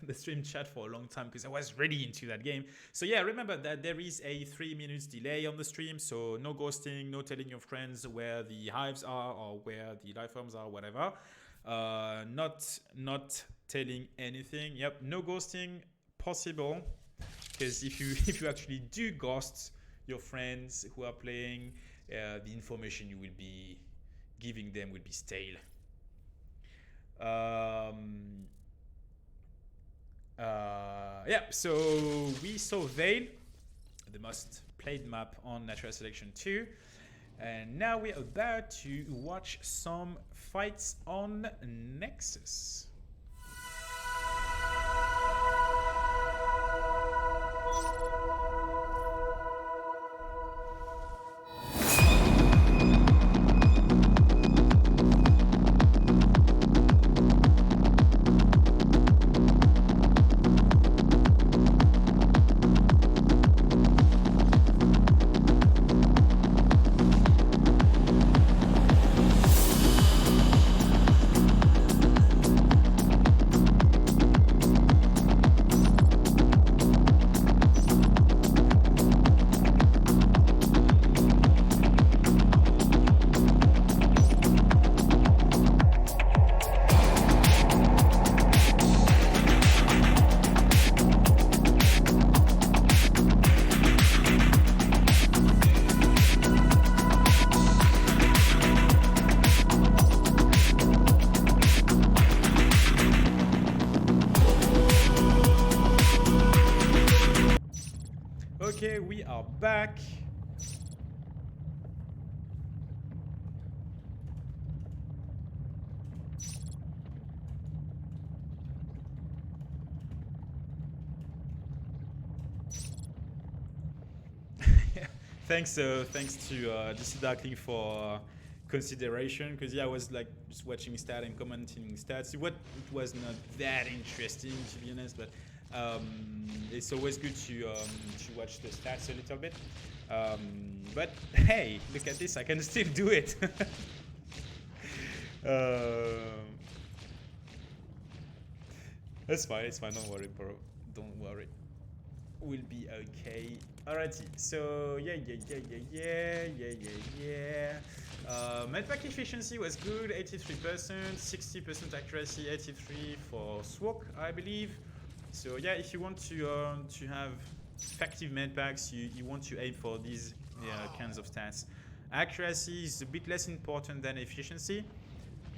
the stream chat for a long time because I was really into that game. So yeah, remember that there is a 3 minutes delay on the stream, so no ghosting, no telling your friends where the hives are or where the life forms are, whatever. Not telling anything. Yep, no ghosting possible, because if you actually do ghost your friends who are playing, the information you will be giving them will be stale. Yeah, so we saw Veil, the most played map on Natural Selection 2, and now we're about to watch some fights on Nexus. Okay, we are back. Thanks to DC Darkling for consideration, because yeah, I was like just watching stats and commenting stats. It was not that interesting, to be honest, but it's always good to watch the stats a little bit. But hey, look at this! I can still do it. It's fine. Don't worry, bro. Don't worry. We'll be okay. Alrighty, so yeah. Medpack efficiency was good, 83%, 60% accuracy, 83 for Swok, I believe. So yeah, if you want to have effective medpacks, you want to aim for these kinds of stats. Accuracy is a bit less important than efficiency,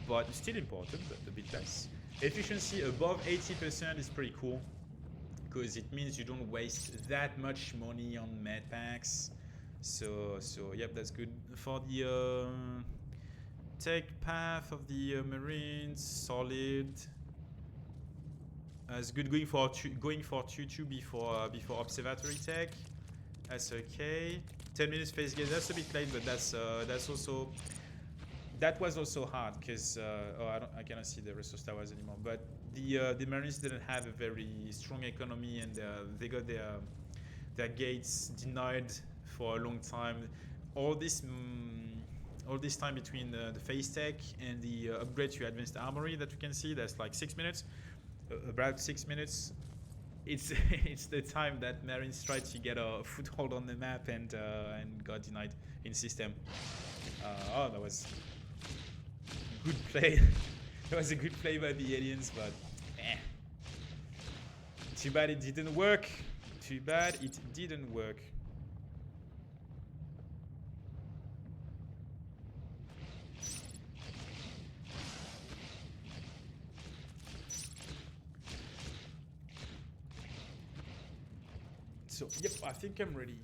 but still important, but a bit less. Efficiency above 80% is pretty cool, because it means you don't waste that much money on med packs. So yep, that's good. For the tech path of the Marines, solid. That's good. Going for 2-2 before observatory tech. That's okay. 10 minutes phase gate. That's a bit late, but that was also hard, because I cannot see the resource towers anymore. But the Marines didn't have a very strong economy, and they got their gates denied for a long time. All this time between the phase tech and the upgrade to advanced armory that we can see, that's like 6 minutes, about 6 minutes. It's it's the time that Marines tried to get a foothold on the map and got denied in system. Oh, that was good play. That was a good play by the aliens, but too bad it didn't work. Too bad it didn't work. So, yep, I think I'm ready.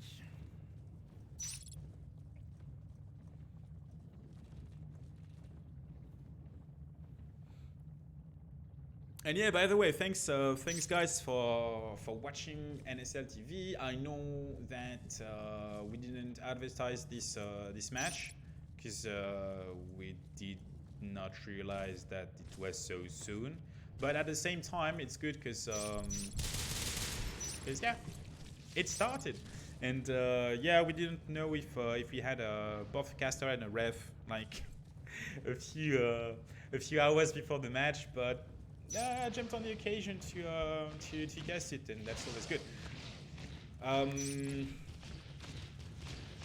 And yeah, by the way, thanks guys for watching NSL TV. I know that we didn't advertise this match because we did not realize that it was so soon. But at the same time, it's good because yeah, it started. And yeah, we didn't know if we had both a caster and a ref like a few hours before the match, but I jumped on the occasion to cast it, and that's always good.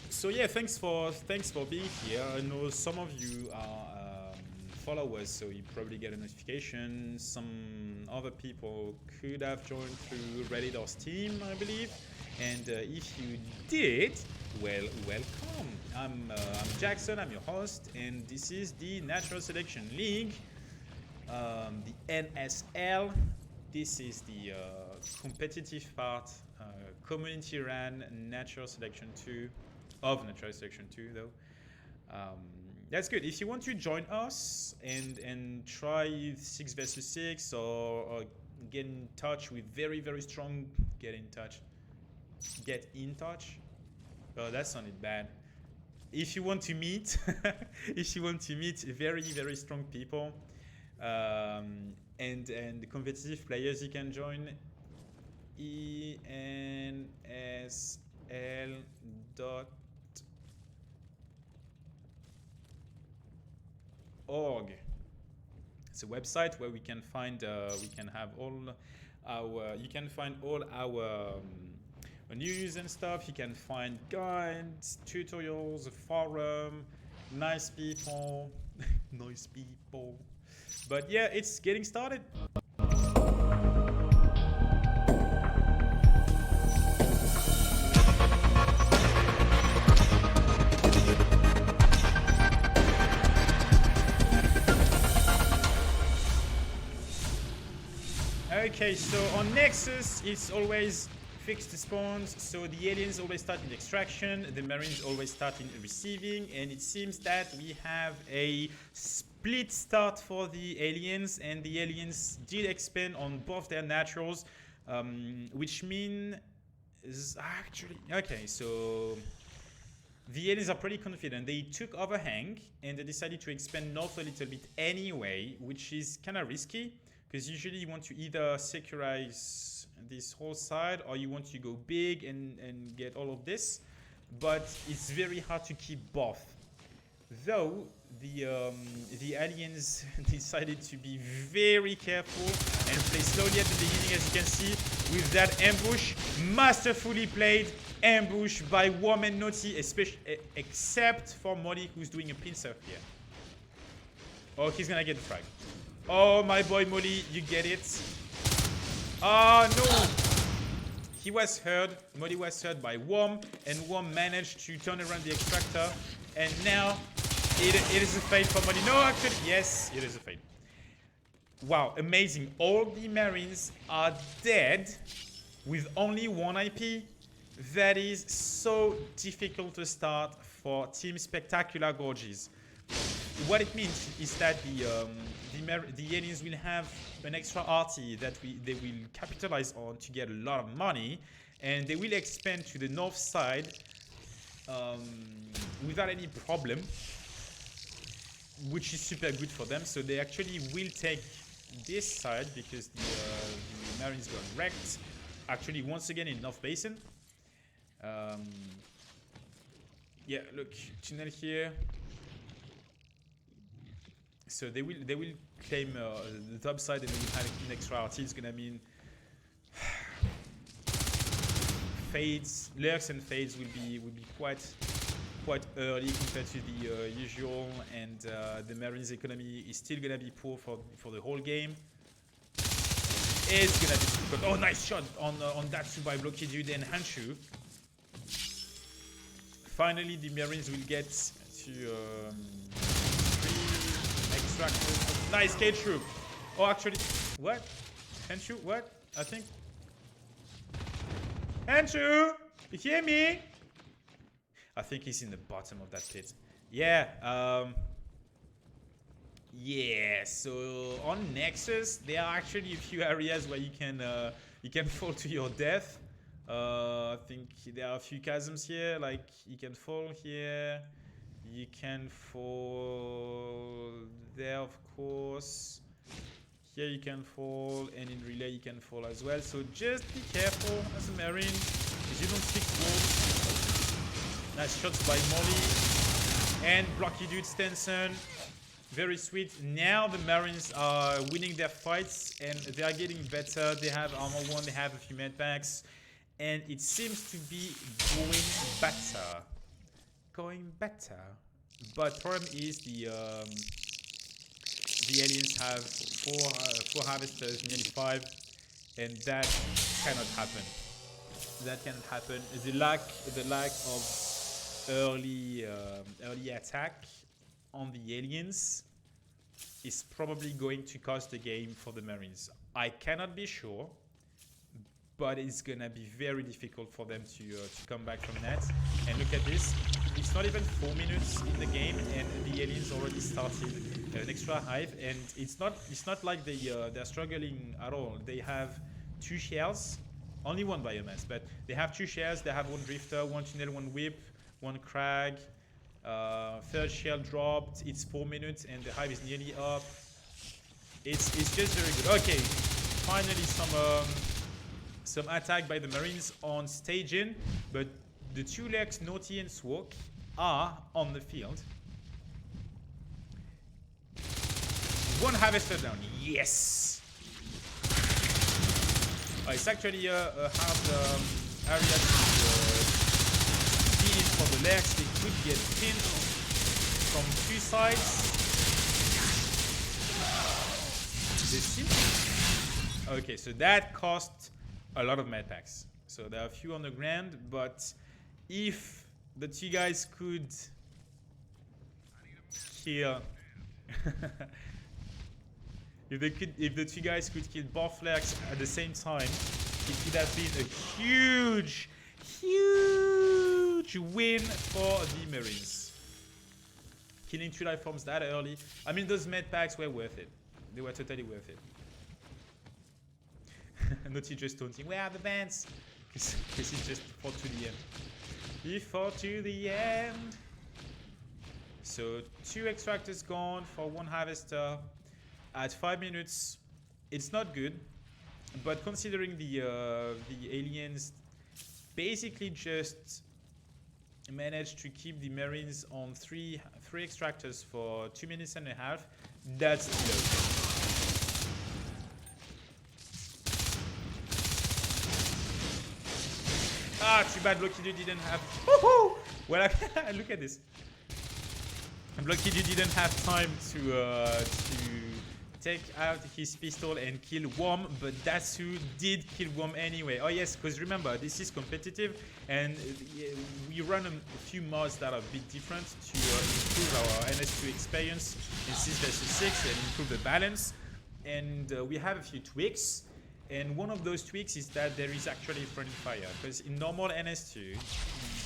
So yeah, thanks for being here. I know some of you are followers, so you probably get a notification. Some other people could have joined through Reddit or Steam, I believe. And if you did, well, welcome. I'm Jackson, I'm your host, and this is the Natural Selection League, the NSL. This is the competitive part, community ran Natural Selection 2, of Natural Selection 2 though. That's good. If you want to join us and try 6 versus 6 or get in touch with very strong, get in touch. Oh, that sounded bad. If you want to meet, if you want to meet very strong people, and competitive players, you can join ensl.org. It's a website where we can find you can find all our news and stuff. You can find guides, tutorials, a forum, nice people. Nice people. But yeah, it's getting started. Okay, so on Nexus, it's always fixed spawns, so the aliens always start in extraction, the Marines always start in receiving, and it seems that we have a split start for the aliens, and the aliens did expand on both their naturals, which means actually, okay, so the aliens are pretty confident. They took overhang and they decided to expand north a little bit anyway, which is kind of risky because usually you want to either securize this whole side or you want to go big and get all of this, but it's very hard to keep both. Though the aliens decided to be very careful and play slowly at the beginning, as you can see, with that ambush, masterfully played ambush by Worm and Naughty, especially except for Molly, who's doing a pincer here. Oh, he's gonna get the frag. Oh, my boy Molly, you get it. Oh no! He was heard. Molly was heard by Worm, and Worm managed to turn around the extractor, and now it is a fade for Molly. No, actually, yes, it is a fade. Wow, amazing. All the Marines are dead with only 1 IP. That is so difficult to start for Team Spectacular Gorges. What it means is that the aliens will have an extra RT that they will capitalize on to get a lot of money, and they will expand to the north side without any problem, which is super good for them. So they actually will take this side because the Marines got wrecked. Actually, once again in North Basin. Yeah, look, tunnel here. So they will claim the top side, and they will have an extra RT. It's gonna mean fades, lurks and fades will be quite early compared to the usual, and the Marines economy is still gonna be poor for the whole game. It's gonna be difficult. Oh, nice shot on Datsu by Blocky Dude and Hanshu. Finally, the Marines will get to 3 extractors. Nice cage troop. Oh, actually, what? Hanshu, what? I think. Hanshu, you hear me? I think he's in the bottom of that pit. Yeah. Yeah. So on Nexus, there are actually a few areas where you can fall to your death. I think there are a few chasms here. Like you can fall here. You can fall there, of course. Here you can fall, and in relay you can fall as well. So just be careful as a Marine, because you don't stick walls. Nice shots by Molly and Blocky Dude Stenson. Very sweet. Now the Marines are winning their fights, and they are getting better. They have armor 1, they have a few med packs, and it seems to be going better. But problem is the aliens have four harvesters, nearly 5, and that cannot happen. That cannot happen. The lack of early attack on the aliens is probably going to cost the game for the Marines. I cannot be sure, but it's gonna be very difficult for them to come back from that. And look at this. It's not even 4 minutes in the game, and the aliens already started an extra hive. And it's not like they're struggling at all. They have 2 shells, only 1 biomass, but they have 2 shells. They have 1 drifter, 1 tunnel, 1 whip, 1 crag. 3rd shell dropped. It's 4 minutes, and the hive is nearly up. It's just very good. Okay, finally some attack by the Marines on staging, but the 2 legs, Naughty and Swok, are on the field. 1 harvester down. Yes! It's actually a hard area to be in for the legs. They could get pinched from 2 sides. They seem okay, so that cost a lot of med packs. So there are a few on the ground, but if the 2 guys could kill if the 2 guys could kill both legs at the same time, it would have been a huge win for the Marines. Killing 2 life forms that early. I mean, those med packs were worth it. They were totally worth it. Naughty just taunting, where are the bands? Because he just fought to the end. He fought to the end. So 2 extractors gone for 1 harvester at 5 minutes. It's not good, but considering the aliens basically just managed to keep the Marines on 3 extractors for 2 minutes and a half, that's still okay. Ah, too bad Blocky Dude didn't have. Woohoo! Well, look at this. Blocky Dude didn't have time to take out his pistol and kill Worm, but Datsu did kill Worm anyway. Oh yes, because remember, this is competitive, and we run a few mods that are a bit different to improve our NS2 experience in 6 vs 6 and improve the balance. And we have a few tweaks. And one of those tweaks is that there is actually friendly fire, because in normal NS2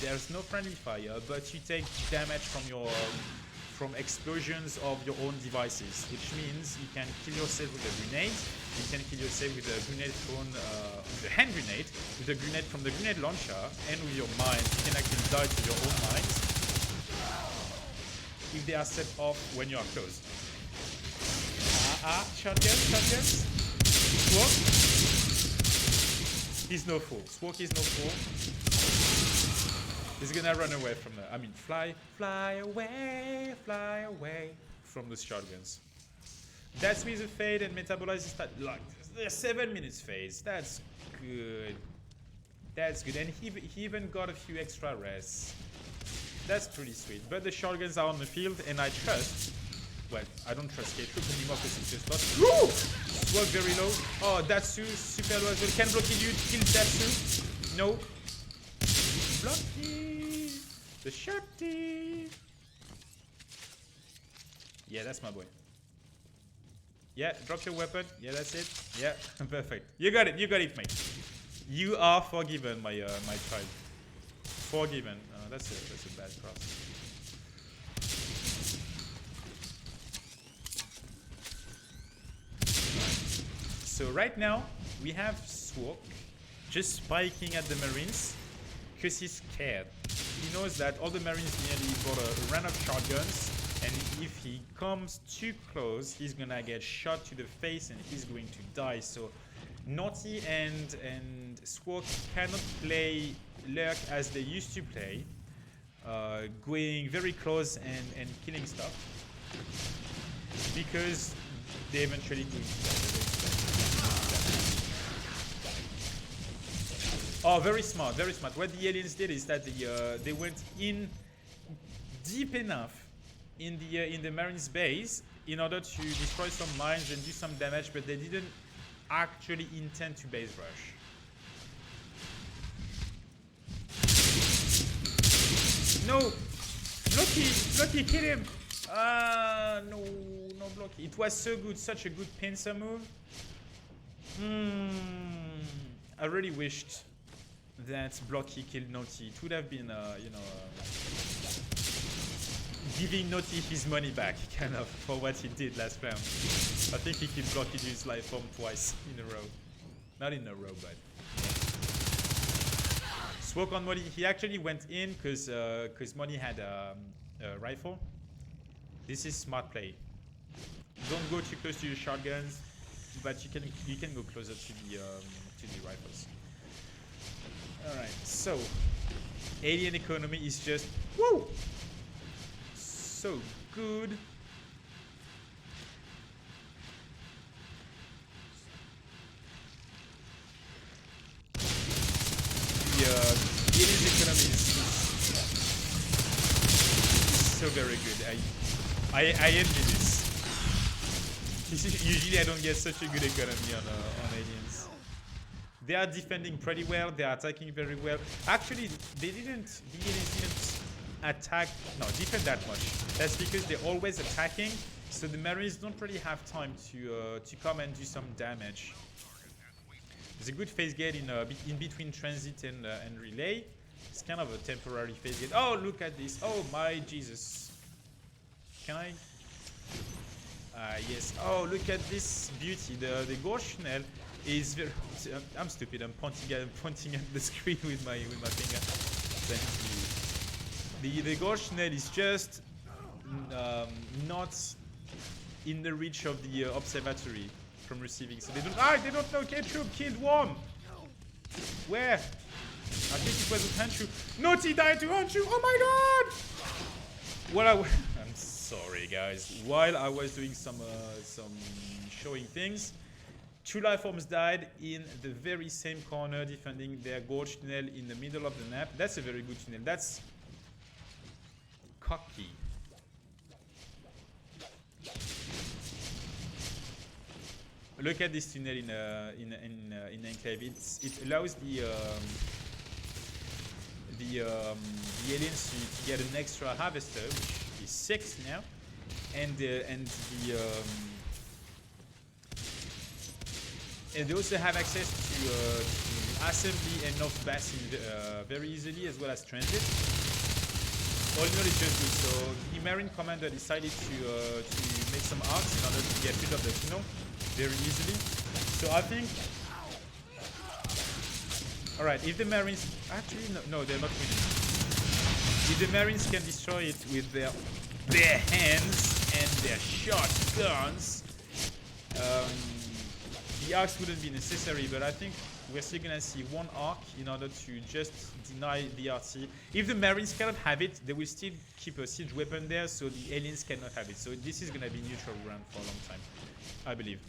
there's no friendly fire, but you take damage from explosions of your own devices, which means you can kill yourself with a grenade, you can kill yourself with a grenade thrown, with a hand grenade, with a grenade from the grenade launcher, and with your mines. You can actually die to your own mines if they are set off when you are close. Shotguns. Swok. He's no fool. Swok is no fool. He's gonna run away from the... I mean, fly away from the shotguns. That's with the fade and metabolize is like the 7 minutes phase. That's good. That's good. And he even got a few extra rests. That's pretty sweet. But the shotguns are on the field, and I trust. Well, I don't trust K-Troop anymore because it's just lost. Woo! Work very low. Oh, Datsu, super low as well. Can block you, kill Datsu. No. Blocky. The shotty. Yeah, that's my boy. Yeah, drop your weapon. Yeah, that's it. Yeah, perfect. You got it, mate. You are forgiven, my my child. Forgiven. That's a bad cross. So right now we have Swok just spiking at the Marines because he's scared. He knows that all the Marines nearly got a run of shotguns, and if he comes too close, he's gonna get shot to the face and he's going to die. So Naughty and Swok cannot play Lurk as they used to play, going very close and killing stuff, because they eventually do that. Oh, very smart, very smart. What the aliens did is that they went in deep enough in the Marines' base in order to destroy some mines and do some damage, but they didn't actually intend to base rush. No! Blocky, kill him! No Blocky. It was so good, such a good pincer move. I really wished that Blocky killed Naughty. It would have been, giving Naughty his money back, kind of, for what he did last round. I think he killed Blocky to his life form twice in a row. Not in a row, but... Swok on Molly, he actually went in because Molly had a rifle. This is smart play. Don't go too close to your shotguns, but you can go closer to the rifles. All right, so alien economy is just woo, so good. The aliens economy is so very good. I envy this. Usually I don't get such a good economy on aliens. They are defending pretty well. They are attacking very well. Actually, the aliens didn't defend that much. That's because they're always attacking. So the Marines don't really have time to come and do some damage. There's a good phase gate in between transit and relay. It's kind of a temporary phase gate. Oh, look at this. Oh my Jesus. Can I? Yes. Oh, look at this beauty. The Gorges Schnell is very... I'm stupid. I'm pointing at the screen with my finger. Thank you. The Gorges Schnell is just not in the reach of the observatory from receiving. So they don't know. K-Troop killed one. Where? I think it was a Hanshu. Naughty died to Hanshu. Oh my god! Well, I'm sorry guys. While I was doing some showing things, two life forms died in the very same corner, defending their Gorges tunnel in the middle of the map. That's a very good tunnel. That's cocky. Look at this tunnel in Enclave. It allows the aliens to get an extra harvester, which is 6 now, and they also have access to assembly and north basin very easily, as well as transit. All in all, it's just good. So the Marine commander decided to make some arcs in order to get rid of the tunnel very easily. So I think, all right, if the Marines actually no, they're not winning. If the Marines can destroy it with their hands and their shotguns, the arcs wouldn't be necessary, but I think we're still gonna see one arc in order to just deny the RT. If the Marines cannot have it, they will still keep a siege weapon there, so the aliens cannot have it. So this is gonna be neutral ground for a long time, I believe.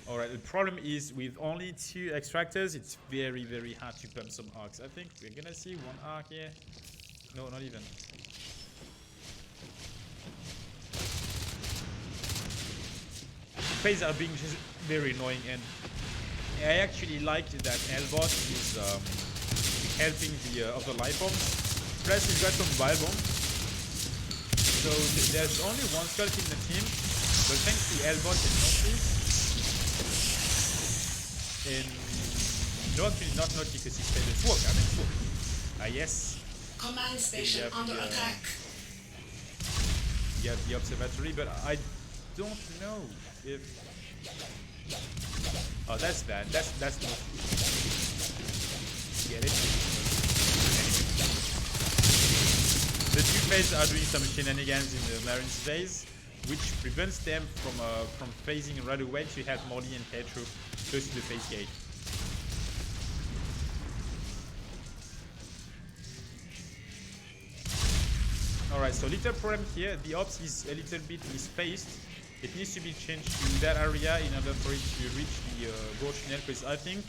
Alright, the problem is with only 2 extractors, it's very, very hard to pump some arcs. I think we're gonna see one arc here. No, not even. Phase are being just very annoying, and I actually like that Elbot is helping the other life bombs. Plus he's got some wild bomb. So there's only one sculk in the team, but thanks to Elbot and Naughty, and no, actually not Naughty because he's played the Swag. I mean Swag. Ah yes. Command station under attack. You have the observatory, but I don't know if. Oh, that's bad. That's not. Get it? Anyway. The 2 phases are doing some shenanigans in the Marines phase, which prevents them from phasing right away to have Molly and K-Troop close to the phase gate. Alright, so little problem here. The ops is a little bit misplaced. It needs to be changed to that area in order for it to reach the Gorge tunnel, because I think,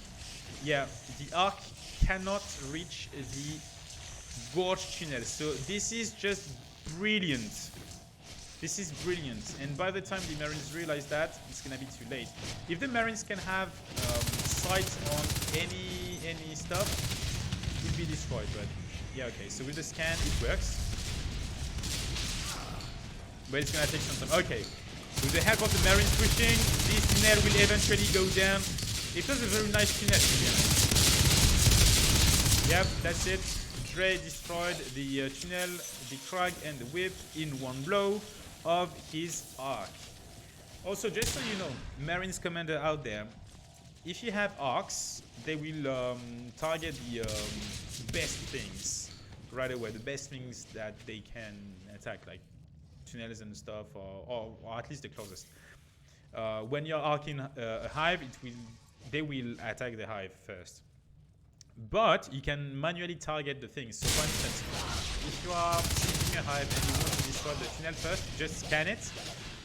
yeah, the arc cannot reach the Gorge tunnel. So this is just brilliant. This is brilliant. And by the time the Marines realize that, it's gonna be too late. If the Marines can have sight on any stuff, it will be destroyed. But yeah, okay. So with the scan, it works. But it's gonna take some time. Okay. With the help of the Marines pushing, this tunnel will eventually go down. It was a very nice tunnel to be honest. Yep, that's it. Dre destroyed the tunnel, the crag and the whip in one blow of his arc. Also, just so you know, Marines commander out there, if you have arcs, they will target the best things right away. The best things that they can attack, like tunnels and stuff, or at least the closest. When you're arcing a hive, they will attack the hive first. But you can manually target the things. So for instance, if you are seeing a hive and you want to destroy the tunnel first, just scan it,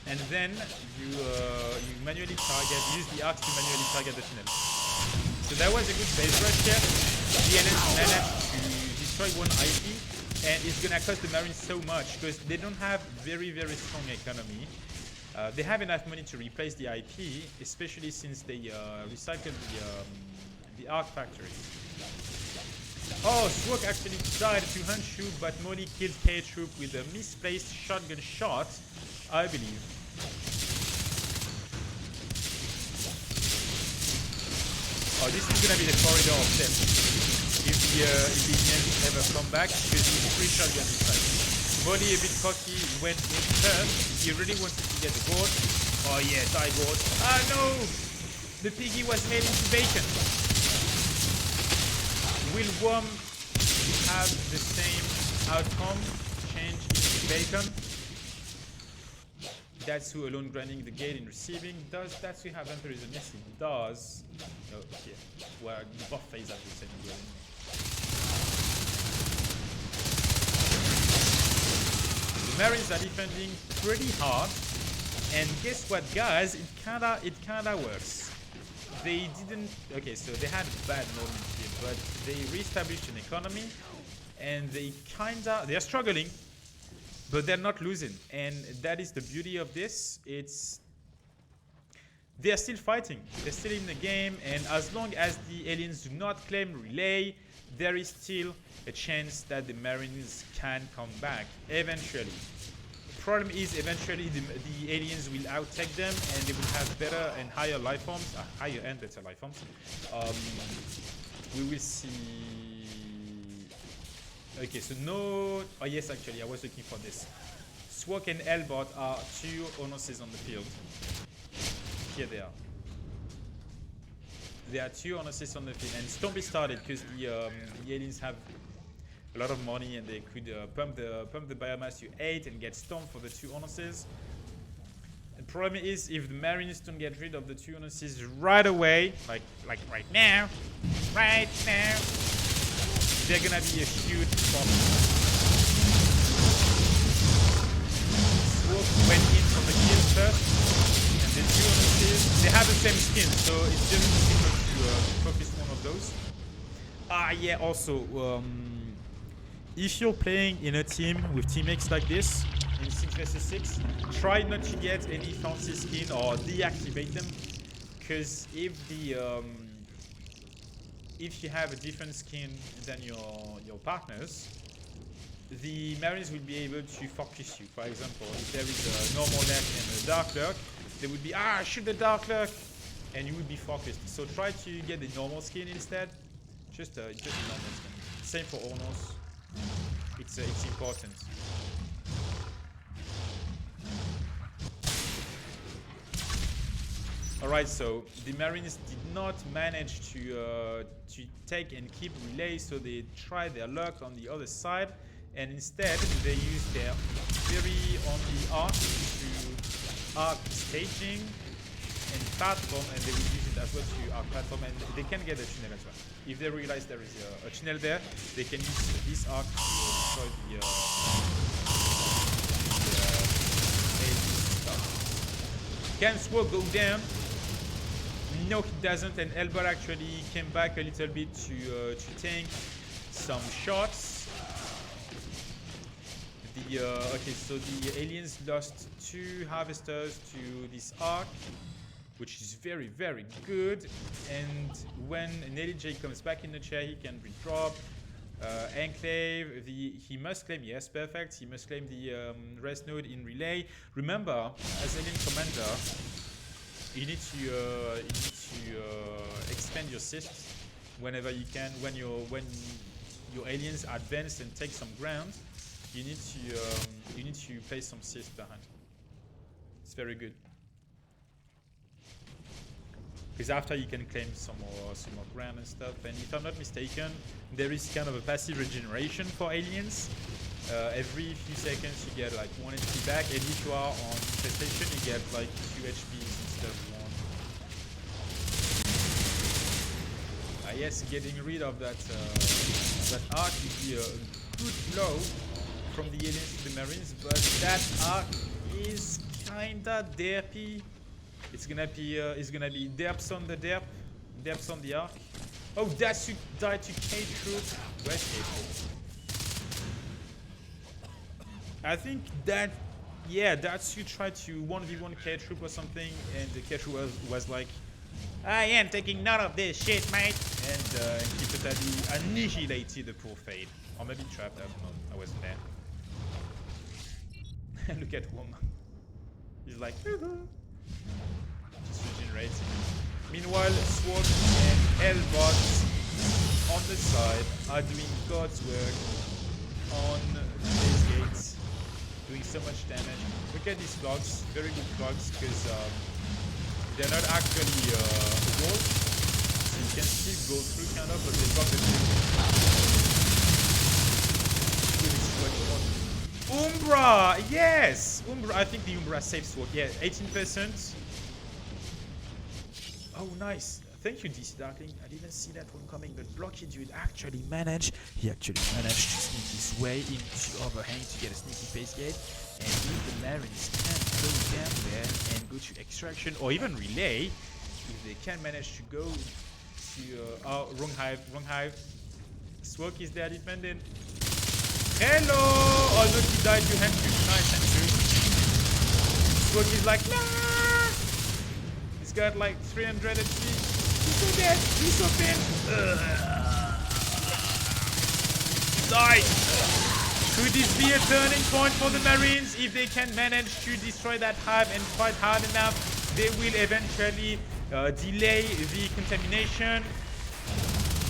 and then you manually use the arcs to manually target the tunnel. So that was a good base rush here. The NS managed to destroy one IP. And it's gonna cost the Marines so much because they don't have very, very strong economy. They have enough money to replace the IP, especially since they recycled the arc factory. Oh, Swok actually died to Honshu, but Molly killed K-Troop with a misplaced shotgun shot, I believe. Oh, this is gonna be the corridor of death. If the Indians ever come back, because he's 3 shotgun inside. Molly a bit cocky, went in first. He really wanted to get the Gorge. Oh yeah, die Gorge. Ah no! The piggy was heading to bacon. Will Worm have the same outcome? Change into bacon? Datsu alone grinding the gate in receiving. Does Datsu have vampirism? Yes, it does. No, yeah. Well, both phases have the same goal anyway. The Marines are defending pretty hard, and guess what, guys? It kinda works. They didn't. Okay, so they had a bad moment here, but they reestablished an economy, and they are struggling, but they're not losing, and that is the beauty of this. They are still fighting. They're still in the game, and as long as the aliens do not claim relay, there is still a chance that the Marines can come back eventually. The problem is eventually the aliens will outtake them, and they will have better and higher life forms, higher and better life forms. We will see. Okay, so no. Oh yes, actually, I was looking for this. Swok and Elbot are 2 Onosis on the field. Here they are. There are 2 Onosis on the field, and Stompy started because the aliens have a lot of money, and they could pump the biomass to 8 and get Stomp for the 2 Onosis. Problem is, if the Marines don't get rid of the 2 NSCs right away, like right now, they're gonna be a huge problem. Swoop went in from the kill first, and the 2 NSCs, they have the same skin, so it's just difficult to focus one of those. Yeah, also, if you're playing in a team with teammates like this, in 6 vs 6, try not to get any fancy skin or deactivate them, because if you have a different skin than your partners, the Marines will be able to focus you. For example, if there is a normal lurk and a dark lurk, they would be shoot the dark lurk, and you would be focused. So try to get the normal skin instead, just a normal skin. Same for honors. It's important. Alright, so the Marines did not manage to take and keep relays, so they tried their luck on the other side, and instead they used their theory on the arc to arc staging and platform, and they will use it as well to arc platform, and they can get a tunnel as well. If they realize there is a tunnel there, they can use this arc to destroy the stuff. Can Sword go down? No, he doesn't, and Elbot actually came back a little bit to tank some shots. Okay, so the aliens lost 2 harvesters to this arc, which is very, very good. And when Nelly J comes back in the chair, he can redrop. Enclave, he must claim, yes, perfect. He must claim the rest node in relay. Remember, as alien commander, you need to expand your systems whenever you can. When your aliens advance and take some ground, you need to place some systems behind. It's very good, because after you can claim some more ground and stuff. And if I'm not mistaken, there is kind of a passive regeneration for aliens. Every few seconds you get like 1 HP back, and if you are on infestation, you get like 2 HPs instead of 1. Yes, getting rid of that arc would be a good blow from the aliens to the Marines, but that arc is kinda derpy. It's gonna be derps on the derp, derps on the arc. Oh, Datsu died to K-Troop. Where's K-Troop? I think that, yeah, Datsu tried to 1v1 K-Troop or something, and the K-Troop was like, I am taking none of this shit, mate! And he totally annihilated the poor Fade. Or maybe trapped, I don't know, I wasn't there. Look at Wom. He's like, just regenerating. Meanwhile, Sword and Elbot on the side are doing God's work on these gates, doing so much damage. Look at these clogs, very good clogs, because they're not actually walls, so you can still go through kind of, but they block the Umbra! Yes! Umbra, I think the Umbra saves Sword. Yeah, 18%. Oh, nice. Thank you, DC Darkling. I didn't see that one coming, but Blocky Dude actually managed. He actually managed to sneak his way into overhang to get a sneaky face gate. And if the Marines can go down there and go to extraction or even relay, if they can manage to go to wrong hive. Swoke is there defending. Hello! Although he died to Henry. Nice, Henry. Swoke is like, nah! He's got like 300 HP. He's so dead. He's so thin. Die! Could this be a turning point for the Marines? If they can manage to destroy that hive and fight hard enough, they will eventually delay the contamination.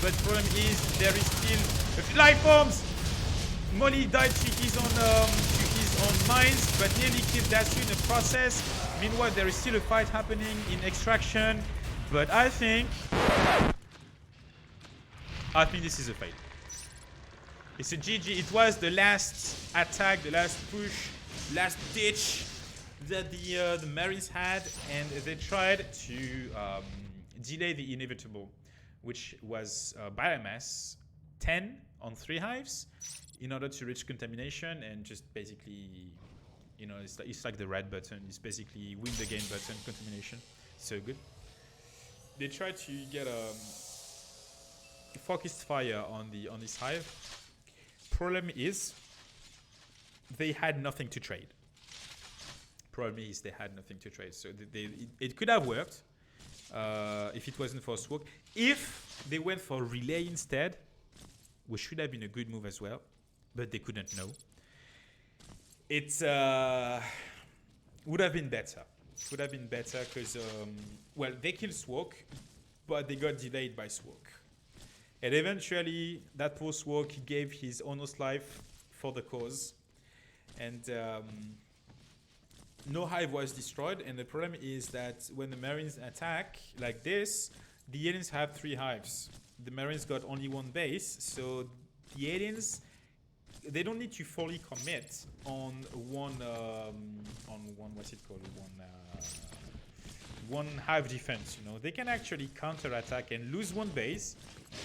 But the problem is there is still life forms. Molly died to his own mines, but nearly killed Datsu in the process. Meanwhile, there is still a fight happening in extraction, but I think this is a fight. It's a GG. It was the last attack, the last push, last ditch that the Marines had, and they tried to delay the inevitable, which was biomass 10 on 3 hives in order to reach contamination and just basically, you know, it's like the red button. It's basically win the game button, contamination. So good. They tried to get a focused fire on this hive. Problem is, they had nothing to trade. Problem is, they had nothing to trade. So it could have worked if it wasn't for Swok. If they went for relay instead, which should have been a good move as well, but they couldn't know. It would have been better. It would have been better because, well, they killed Swok, but they got delayed by Swok. And eventually, that poor Swok gave his honest life for the cause. And no hive was destroyed. And the problem is that when the Marines attack like this, the aliens have 3 hives. The Marines got only 1 base. So the aliens, they don't need to fully commit on one what's it called? One hive defense, you know. They can actually counter-attack and lose 1 base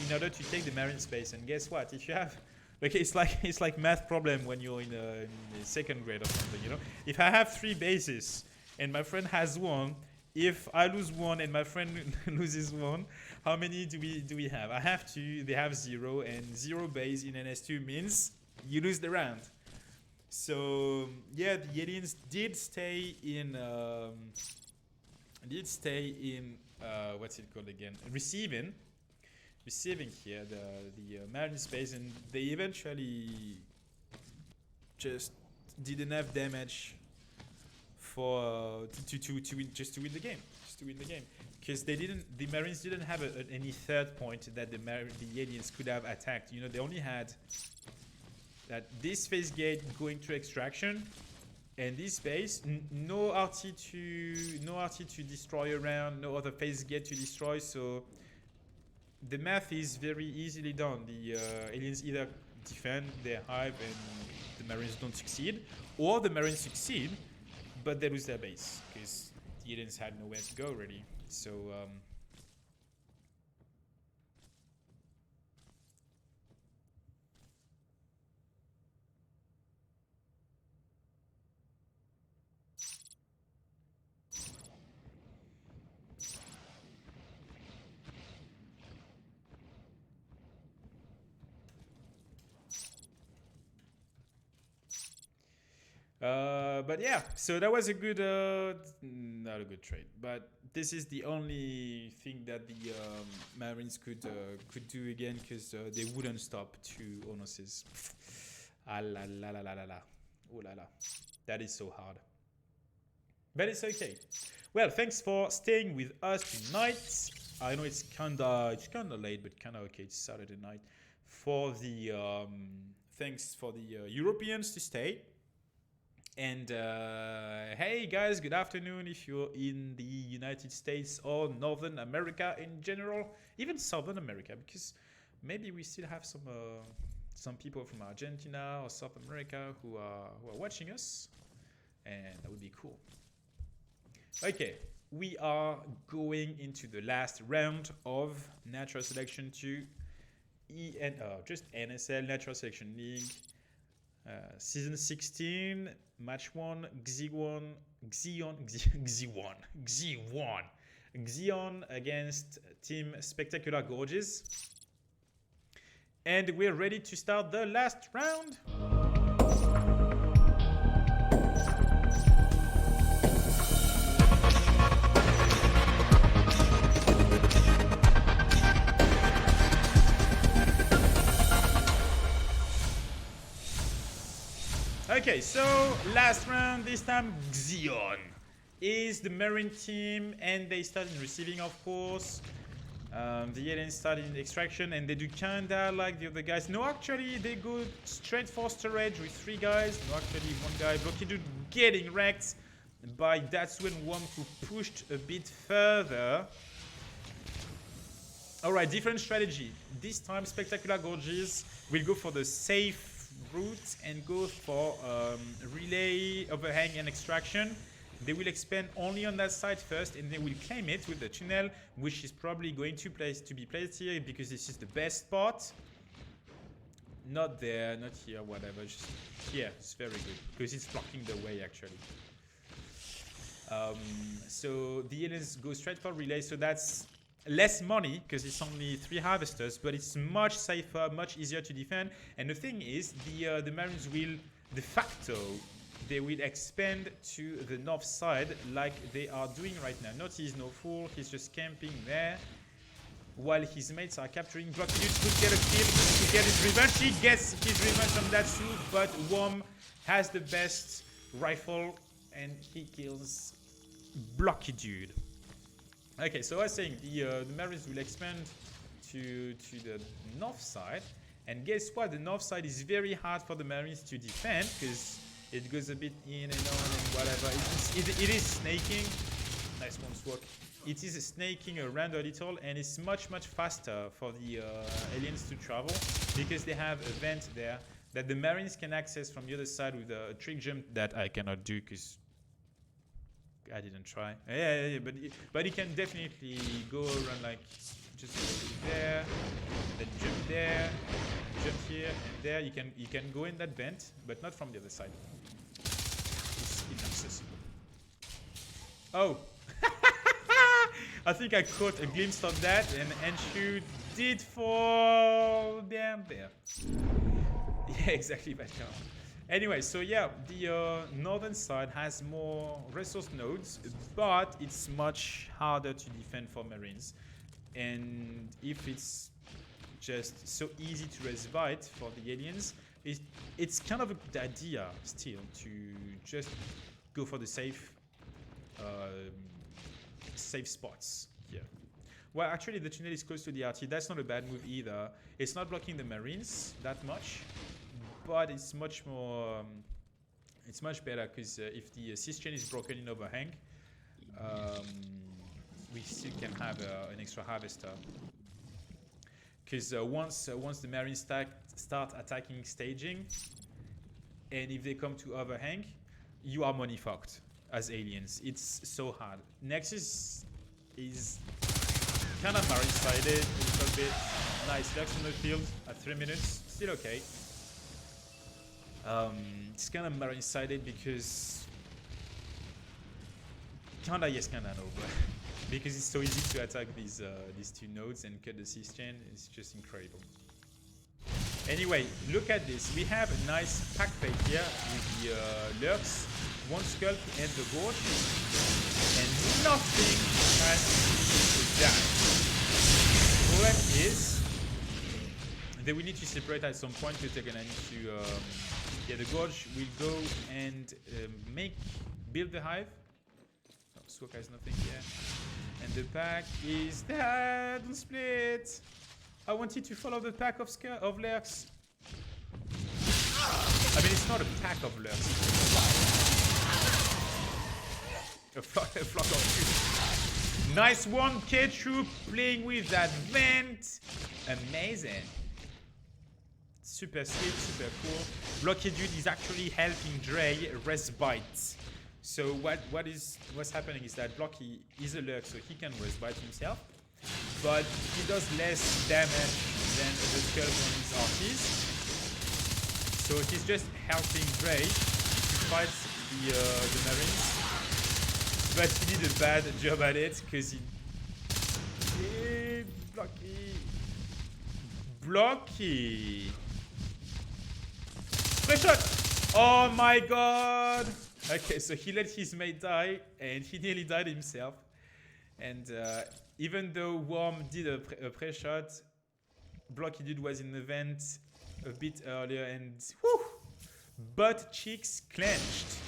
in order to take the Marine space. And guess what? If you have, like, it's like math problem when you're in the 2nd grade or something, you know. If I have 3 bases and my friend has 1, if I lose 1 and my friend loses 1, how many do we have? I have 2. They have 0, and 0 base in NS2 means you lose the round. So yeah, the aliens did stay in what's it called again? Receiving here the Marine space, and they eventually just did enough damage for to win the game, because the Marines didn't have any third point that the aliens could have attacked. You know, they only had that this phase gate going to extraction, and this base, no RT to destroy around, no other phase gate to destroy. So the math is very easily done. The aliens either defend their hive and the Marines don't succeed, or the Marines succeed but they lose their base because the aliens had nowhere to go really. So but yeah, so that was a good, not a good trade, but this is the only thing that the Marines could do again, because they wouldn't stop 2 Onuses. Ah la la la la la la. Oh la la. That is so hard. But it's okay. Well, thanks for staying with us tonight. I know it's kinda late, but kinda okay. It's Saturday night. For the thanks for the Europeans to stay. And hey guys, good afternoon if you're in the United States or Northern America in general, even Southern America, because maybe we still have some people from Argentina or South America who are watching us, and that would be cool. Okay, we are going into the last round of Natural Selection 2 just NSL Natural Selection League. Season 16, match 1, Xeon against Team TheSpectacularGorges. And we're ready to start the last round. Okay, so last round, this time Xeon is the Marine team, and they start in receiving, of course. The aliens start in extraction, and they do kinda like the other guys. No, actually, they go straight for storage with 3 guys. No, actually, 1 guy. Blocky Dude getting wrecked by Datsu and Wom, who pushed a bit further. Alright, different strategy. This time, TheSpectacularGorges will go for the safe route and go for relay, overhang, and extraction. They will expand only on that side first, and they will claim it with the tunnel, which is probably going to be placed here because this is the best spot. Not there, not here, whatever. Just here. It's very good because it's blocking the way actually. So the aliens go straight for relay. So that's less money because it's only 3 harvesters, but it's much safer, much easier to defend. And the thing is, the Marines will de facto they will expand to the north side like they are doing right now. Notice no fool, he's just camping there while his mates are capturing. Blocky Dude could get a kill to get his revenge. He gets his revenge on that too, but Worm has the best rifle and he kills Blocky Dude. Okay, so I was saying the Marines will expand to the north side, and guess what? The north side is very hard for the Marines to defend because it goes a bit in and on and whatever. It is snaking. Nice one, Swok. It is snaking around a little, and it's much faster for the aliens to travel because they have a vent there that the Marines can access from the other side with a trick jump that I cannot do because I didn't try. Yeah, but he can definitely go around like just there, then jump there, jump here and there. You can go in that vent, but not from the other side. It's inaccessible. Oh, I think I caught a glimpse of that, and Enshu did fall down there. Yeah, exactly that kind. Anyway, so yeah, the northern side has more resource nodes, but it's much harder to defend for Marines. And if it's just so easy to resurvive for the aliens, it's kind of a good idea still to just go for the safe spots here. Well, actually, the tunnel is close to the RT. That's not a bad move either. It's not blocking the Marines that much, but it's much more. It's much better because if the sys chain is broken in overhang, we still can have an extra harvester. Because once the Marines start attacking staging, and if they come to overhang, you are money fucked as aliens. It's so hard. Nexus is kind of Marine-sided a little bit. Nice, Lux on the field at 3 minutes. Still okay. It's kind of Marine-sided because kinda yes, kinda no, but because it's so easy to attack these two nodes and cut the sys chain. It's just incredible. Anyway, look at this. We have a nice pack fake here with the Lurks, one Skulk and the Gorge, and nothing has that. The problem is they will need to separate at some point because they're gonna need to. Yeah, the Gorge will go and build the hive. No, Swoka has nothing here. And the pack is there. Don't split. I wanted to follow the pack of lurks. I mean, it's not a pack of lurks. A flock of two. Nice one, K-Troop playing with that vent. Amazing. Super sweet, super cool. Blocky Dude is actually helping Dre respite. So what's happening is that Blocky is a lurk, so he can respite himself, but he does less damage than the Skull on his arties. So he's just helping Dre to fight the Marines. But he did a bad job at it because he Blocky. Fresh shot! Oh my god! Okay, so he let his mate die, and he nearly died himself. And even though Worm did a pre-shot, Blocky Dude was in the vent a bit earlier, and whew, butt cheeks clenched.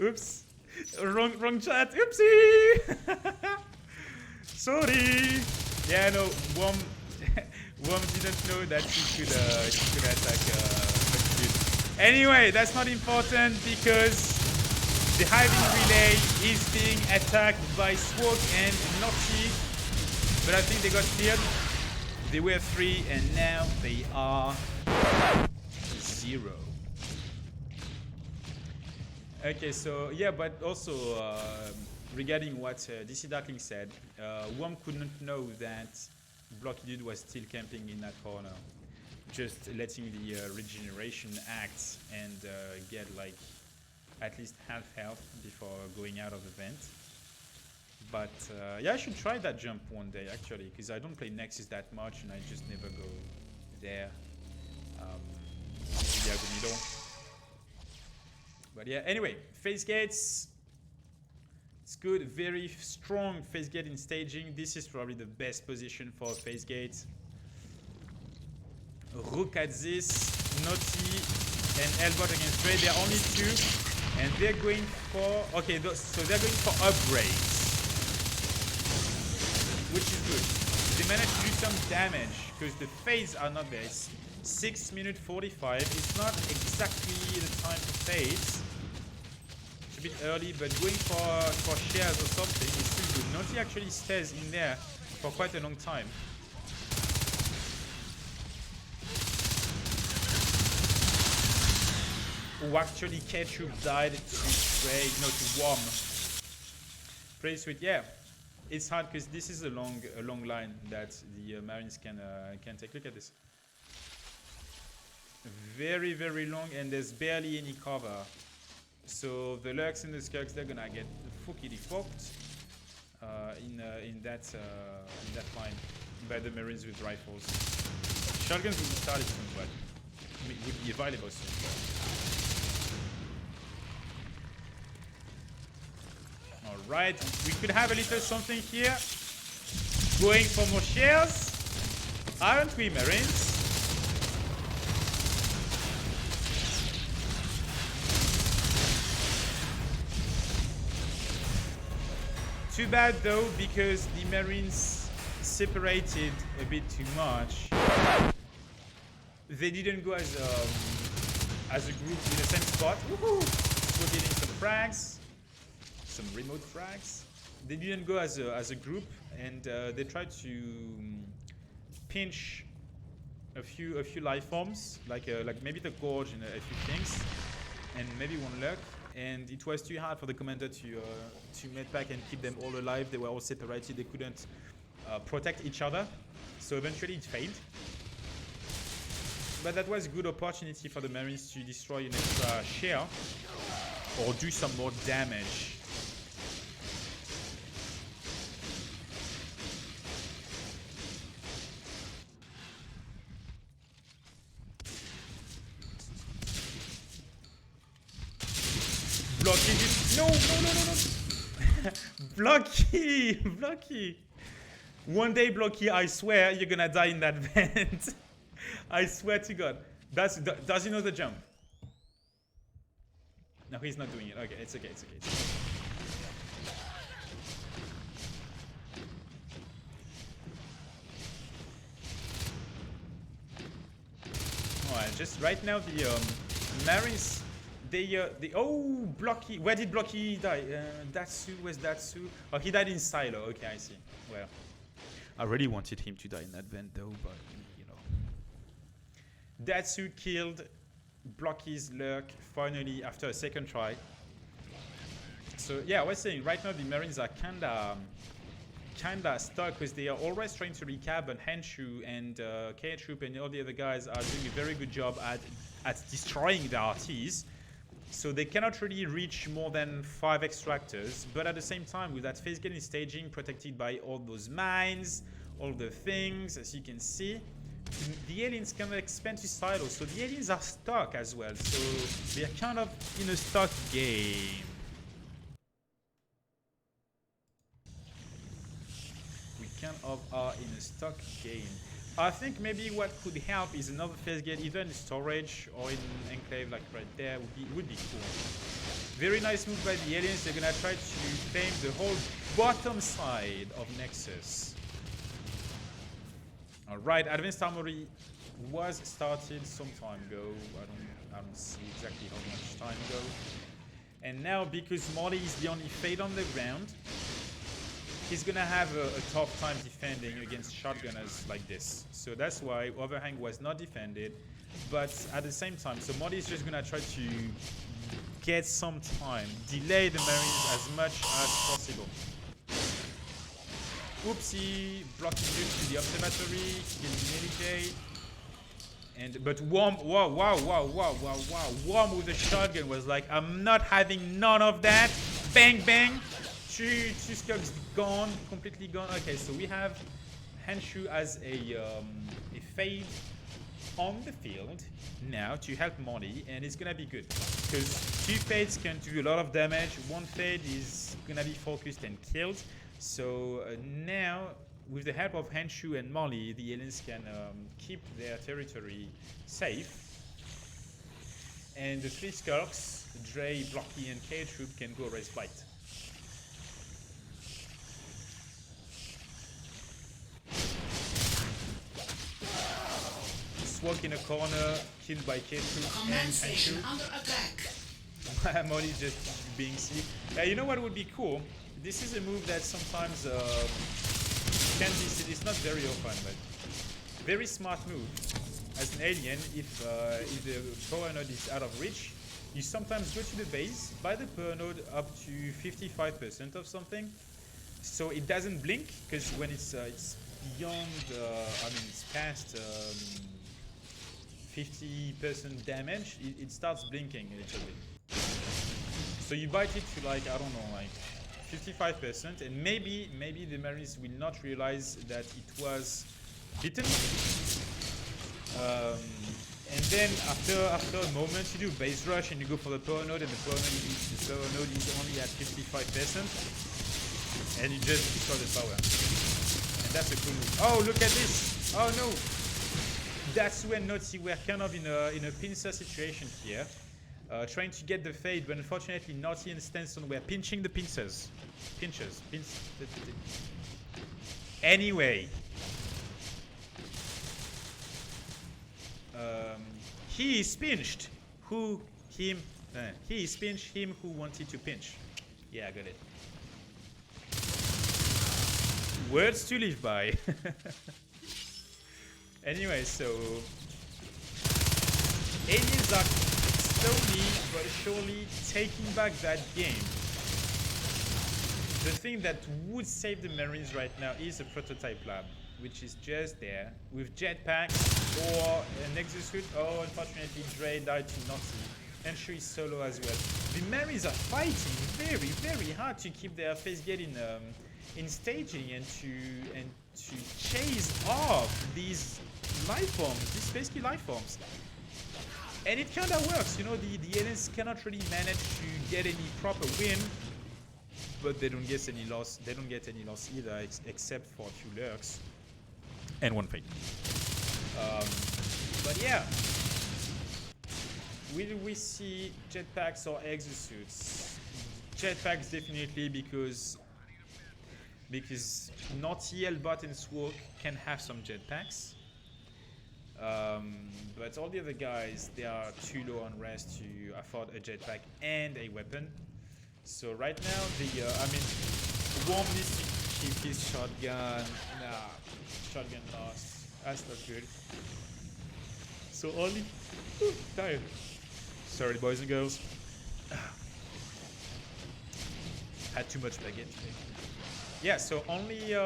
Oops, wrong chat. Oopsie. Sorry. Yeah, no. Worm didn't know that he could attack Anyway, that's not important because the hiving relay is being attacked by Swog and Naughty. But I think they got cleared. They were 3 and now they are 0. Okay, so yeah, but also regarding what DC Darkling said, Worm could not know that Blocky Dude was still camping in that corner, just letting the regeneration act and get like at least half health before going out of the vent. But yeah, I should try that jump one day actually, because I don't play Nexus that much and I just never go there. But yeah, anyway, phase gates. It's good, very strong phase gate in staging. This is probably the best position for a phase gate. Rook at this, Naughty and Elbot against Dre. They're only 2, and they're going for so they're going for upgrades, which is good. They managed to do some damage because the phase are not there. It's 6 minutes 45. It's not exactly the time for phase. It's a bit early, but going for shares or something is still good. Naughty actually stays in there for quite a long time. Oh, actually Ketchup died to Trey, no, to Worm. Pretty sweet, yeah. It's hard because this is a long line that the Marines can take. Look at this. Very, very long, and there's barely any cover. So the Lurks and the Skulks, they're gonna get fuckity fucked in that line by the Marines with rifles. Shotguns will be started soon, but would be available soon. Alright, we could have a little something here. Going for more shares. Aren't we, Marines? Too bad though, because the Marines separated a bit too much. They didn't go as a group in the same spot. Woohoo! So getting some frags. Some remote frags. They didn't go as a group, and they tried to pinch a few life forms, like maybe the Gorge and a few things, and maybe one Lurk. And it was too hard for the commander to medpack and keep them all alive. They were all separated. They couldn't protect each other, so eventually it failed. But that was a good opportunity for the Marines to destroy an extra share or do some more damage. Blocky, no. Blocky. One day, Blocky, I swear you're gonna die in that vent. I swear to God. Does he know the jump? No, he's not doing it. Okay, it's okay. Alright, just right now the Marines. Oh, Blocky. Where did Blocky die? Datsu, where's Datsu? Oh, he died in silo. Okay, I see. Well, I really wanted him to die in that vent though, but you know. Datsu killed Blocky's Lurk finally after a second try. So yeah, I was saying right now the Marines are kinda stuck because they are always trying to recap, and Henshu and K-Troop and all the other guys are doing a very good job at destroying the RTs. So they cannot really reach more than 5 extractors, but at the same time, with that phase gate staging protected by all those mines, all the things, as you can see, the aliens can expand to silos. So the aliens are stuck as well. So they are kind of in a stuck game. We kind of are in a stuck game. I think maybe what could help is another phase gate, either in storage or in enclave, like right there, would be cool. Very nice move by the aliens. They're gonna try to claim the whole bottom side of Nexus. Alright, Advanced Armory was started some time ago. I don't see exactly how much time ago. And now, because Molly is the only fade on the ground, he's gonna have a tough time defending against shotgunners like this. So that's why overhang was not defended. But at the same time, so Molly is just gonna try to get some time, delay the Marines as much as possible. Oopsie, blocking you to the observatory, killing Millie. And but Worm, Worm with the shotgun was like, I'm not having none of that. Bang, bang. Two skulls gone, completely gone. Okay, so we have Henshu as a fade on the field now to help Molly, and it's gonna be good because two fades can do a lot of damage. One fade is gonna be focused and killed. So now, with the help of Henshu and Molly, the aliens can keep their territory safe. And the three skulks, Dre, Blocky, and K-Troop, can go raise flight. Swalk in a corner, killed by K-Troop and Henshu. Under attack. Molly just being sick. You know what would be cool? This is a move that sometimes can be seen. It's not very often, but very smart move. As an alien, if the power node is out of reach, you sometimes go to the base, buy the power node up to 55% of something, so it doesn't blink, because when it's beyond, it's past 50% damage, it starts blinking a little bit. So you bite it to like, I don't know, like 55%, and maybe the Marines will not realize that it was bitten. And then after a moment, you do base rush and you go for the power node, and the power node is only at 55%, and you just destroy the power. And that's a cool move. Oh, look at this! Oh no! That's when Naughty were kind of in a pincer situation here. Trying to get the fade, but unfortunately Naughty and Stenson were pinching the pincers. Anyway. He is pinched. Who? Him. He is pinched. Him who wanted to pinch. Yeah, I got it. Words to live by. Anyway, so aliens are slowly but surely taking back that game. The thing that would save the Marines right now is a prototype lab, which is just there with jetpacks or an exosuit. Oh, unfortunately, Dre died to Nazi, and she is solo as well. The Marines are fighting very, very hard to keep their face gate in staging and to chase off these life forms, these pesky life forms. And it kind of works, you know, the aliens cannot really manage to get any proper win, but they don't get any loss. They don't get any loss either, except for a few lurks and one fade. But yeah, will we see jetpacks or exosuits? Jetpacks definitely, because Naughty, Elbot, and Swok can have some jetpacks. But all the other guys, they are too low on rest to afford a jetpack and a weapon. So right now, Worm needs to keep his shotgun. Nah, shotgun lost. That's not good. So only... tired. Sorry, boys and girls. Had too much baguette today. Yeah, so only 3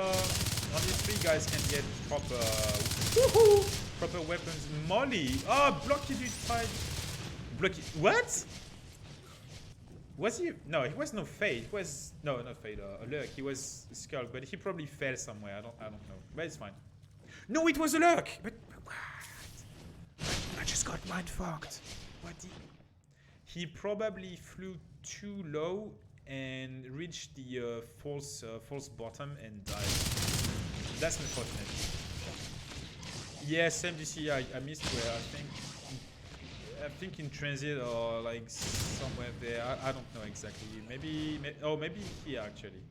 guys can get proper weapons. Molly! Oh, Blocky dude tried. Blocky. What? Was he? No, he was no fade. He was no, not fade. A lurk. He was skull, but he probably fell somewhere. I don't know. But it's fine. No, it was a lurk. But what? I just got mind fucked. What? He probably flew too low and reached the false bottom and died. That's unfortunate. Yes, MDC, I missed where I think in transit or like somewhere there. I don't know exactly. Maybe here actually.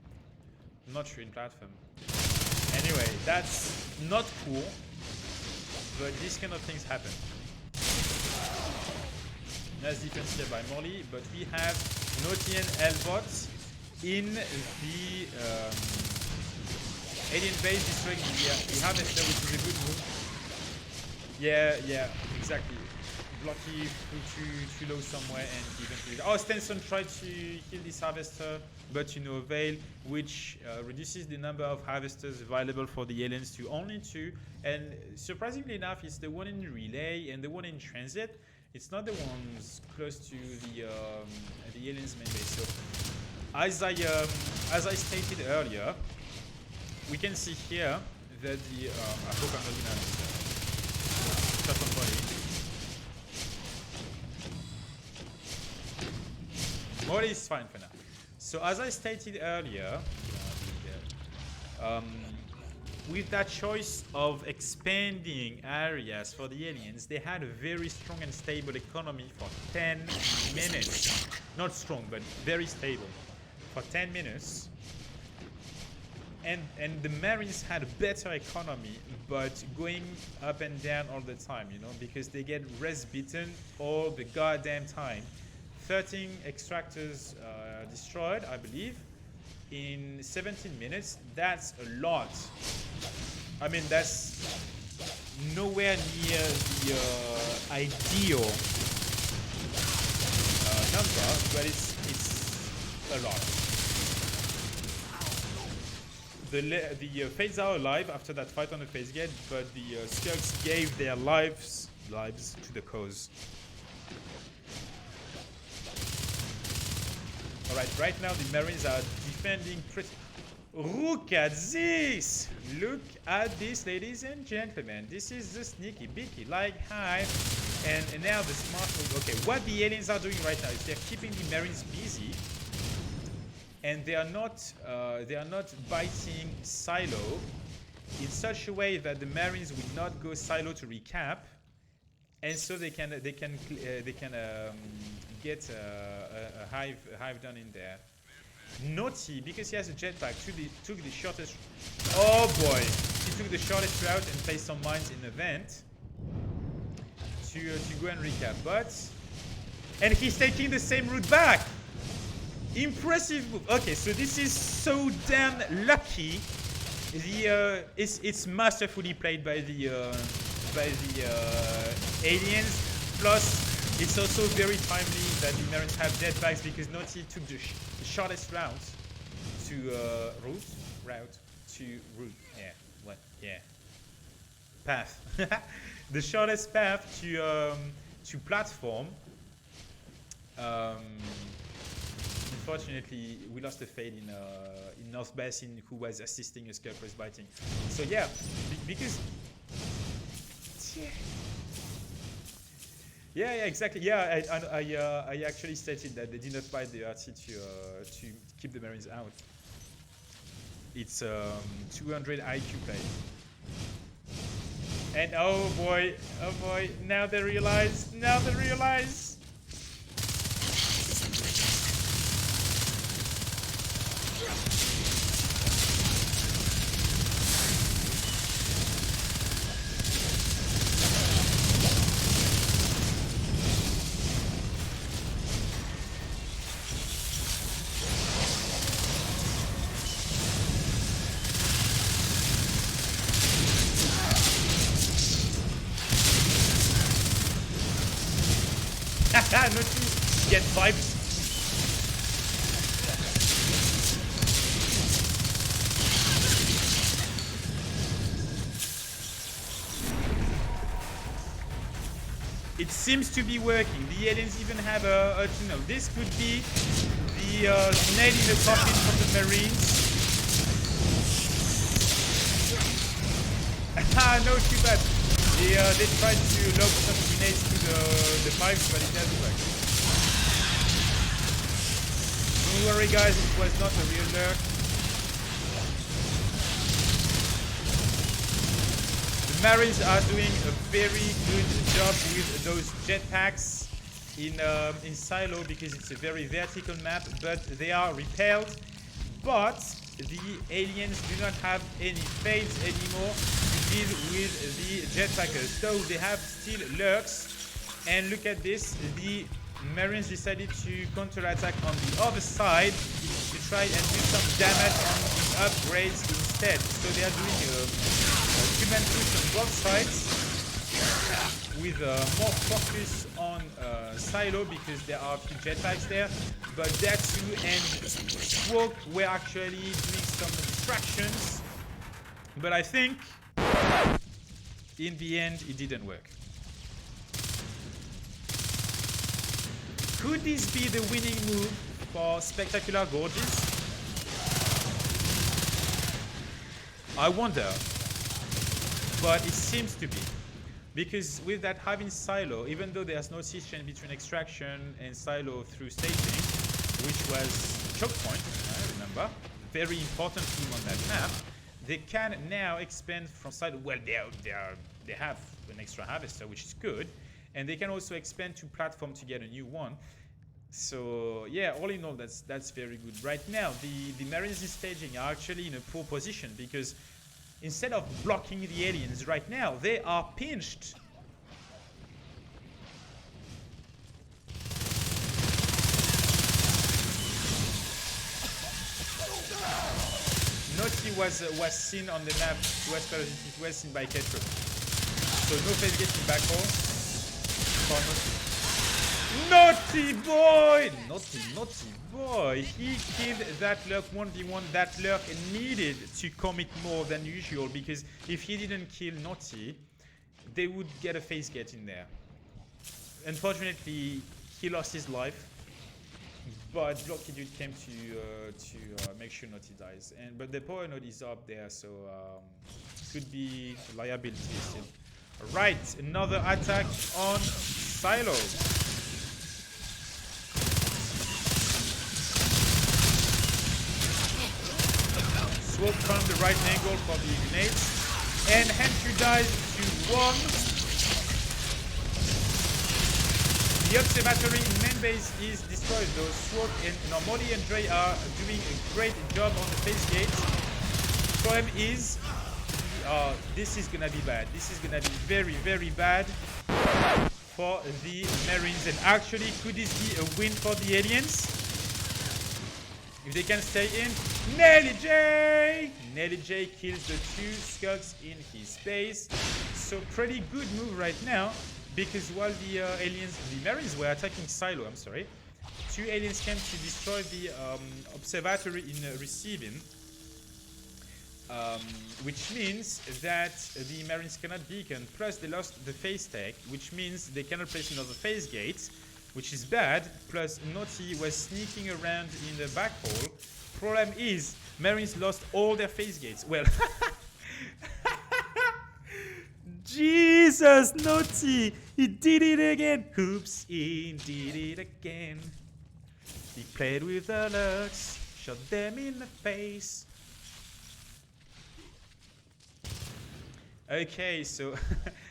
I'm not sure in platform. Anyway, that's not cool. But these kind of things happen. Nice defense here by Molly, but we have Naughty and Elbot in the alien base destroying the harvester, which is a good move. Yeah, exactly. Blocky too low somewhere and eventually. Oh, Stenson tried to kill this harvester, but to no avail, which reduces the number of harvesters available for the aliens to only 2. And surprisingly enough, it's the one in relay and the one in transit. It's not the ones close to the aliens main base. So, as I stated earlier, we can see here that the I hope I'm not gonna shot on body. Molly is fine for now. So as I stated earlier, with that choice of expanding areas for the aliens, they had a very strong and stable economy for 10 minutes. Not strong, but very stable for 10 minutes. And the Marines had a better economy, but going up and down all the time, you know, because they get rest beaten all the goddamn time. 13 extractors destroyed, I believe, in 17 minutes. That's a lot. I mean, that's nowhere near the ideal number, but it's a lot. The Fates are alive after that fight on the phase gate, but the Skulks gave their lives to the cause. Alright, right now the Marines are defending pretty... Look at this! Look at this, ladies and gentlemen. This is the sneaky beaky like Hive. And now the smart move. Okay, what the aliens are doing right now is they're keeping the Marines busy. And they are not biting silo in such a way that the Marines will not go silo to recap, and so they can get a hive done in there. Naughty, because he has a jetpack, took the shortest. Oh boy, he took the shortest route and placed some mines in the vent to go and recap. And he's taking the same route back. Impressive move. Okay, so this is so damn lucky. It's masterfully played by the aliens. Plus, it's also very timely that the Marines have jetpacks because Naughty took the shortest route to route. Yeah, what? Yeah. Path. The shortest path to platform. Unfortunately, we lost a fade in North Basin, who was assisting a Skull Press biting. So yeah, because yeah, exactly. Yeah, I actually stated that they did not bite the RT to keep the Marines out. It's 200 IQ play. And oh boy, now they realize. Not to get vibes. It seems to be working. The aliens even have a tunnel. This could be the nail in the coffin from the Marines. No, too bad. They tried to lob some grenades to the pipes, but it doesn't work. Don't worry guys, it was not a real lurk. The Marines are doing a very good job with those jetpacks in Silo because it's a very vertical map, but they are repelled. But the aliens do not have any fades anymore to deal with the jetpackers, so they have still lurks. And look at this, the Marines decided to counterattack on the other side to try and do some damage on the upgrades instead. So they are doing a human push on both sides with more focus on Silo because there are a few jetpacks there. But Datsu and Swoke were actually doing some distractions. But I think in the end it didn't work. Could this be the winning move for TheSpectacularGorges? I wonder, but it seems to be. Because with that having Silo, even though there's no siege chain between extraction and Silo through staging, which was choke point, I remember, very important team on that map, they can now expand from Silo. Well, they have an extra harvester, which is good. And they can also expand to platform to get a new one. So yeah, all in all, that's very good. Right now, the Marines in staging are actually in a poor position because instead of blocking the aliens right now, they are pinched. Naughty was seen on the map. It was seen by Ketro. So no face getting back home. Naughty boy! Naughty boy! He killed that lurk 1v1. That lurk needed to commit more than usual because if he didn't kill Naughty, they would get a face get in there. Unfortunately, he lost his life, but Blocky Dude came to make sure Naughty dies. But the power node is up there, so could be liability still. Right, another attack on Silo. Swope from the right angle for the grenades. And Henshu dies to 1. The observatory in main base is destroyed though. Swope and Normally and Dre are doing a great job on the face gate. Problem is, this is gonna be bad. This is gonna be very bad for the Marines. And actually, could this be a win for the aliens? If they can stay in, Nelly J! Nelly J kills the 2 skulls in his base. So pretty good move right now, because while the Marines were attacking Silo, 2 aliens came to destroy the observatory in receiving. Which means that the Marines cannot beacon, plus they lost the phase tech, which means they cannot place another phase gate, which is bad, plus Naughty was sneaking around in the back hole. Problem is, Marines lost all their phase gates. Well, Jesus, Naughty, he did it again. Oops, he did it again. He played with the lurks, shot them in the face. Okay, so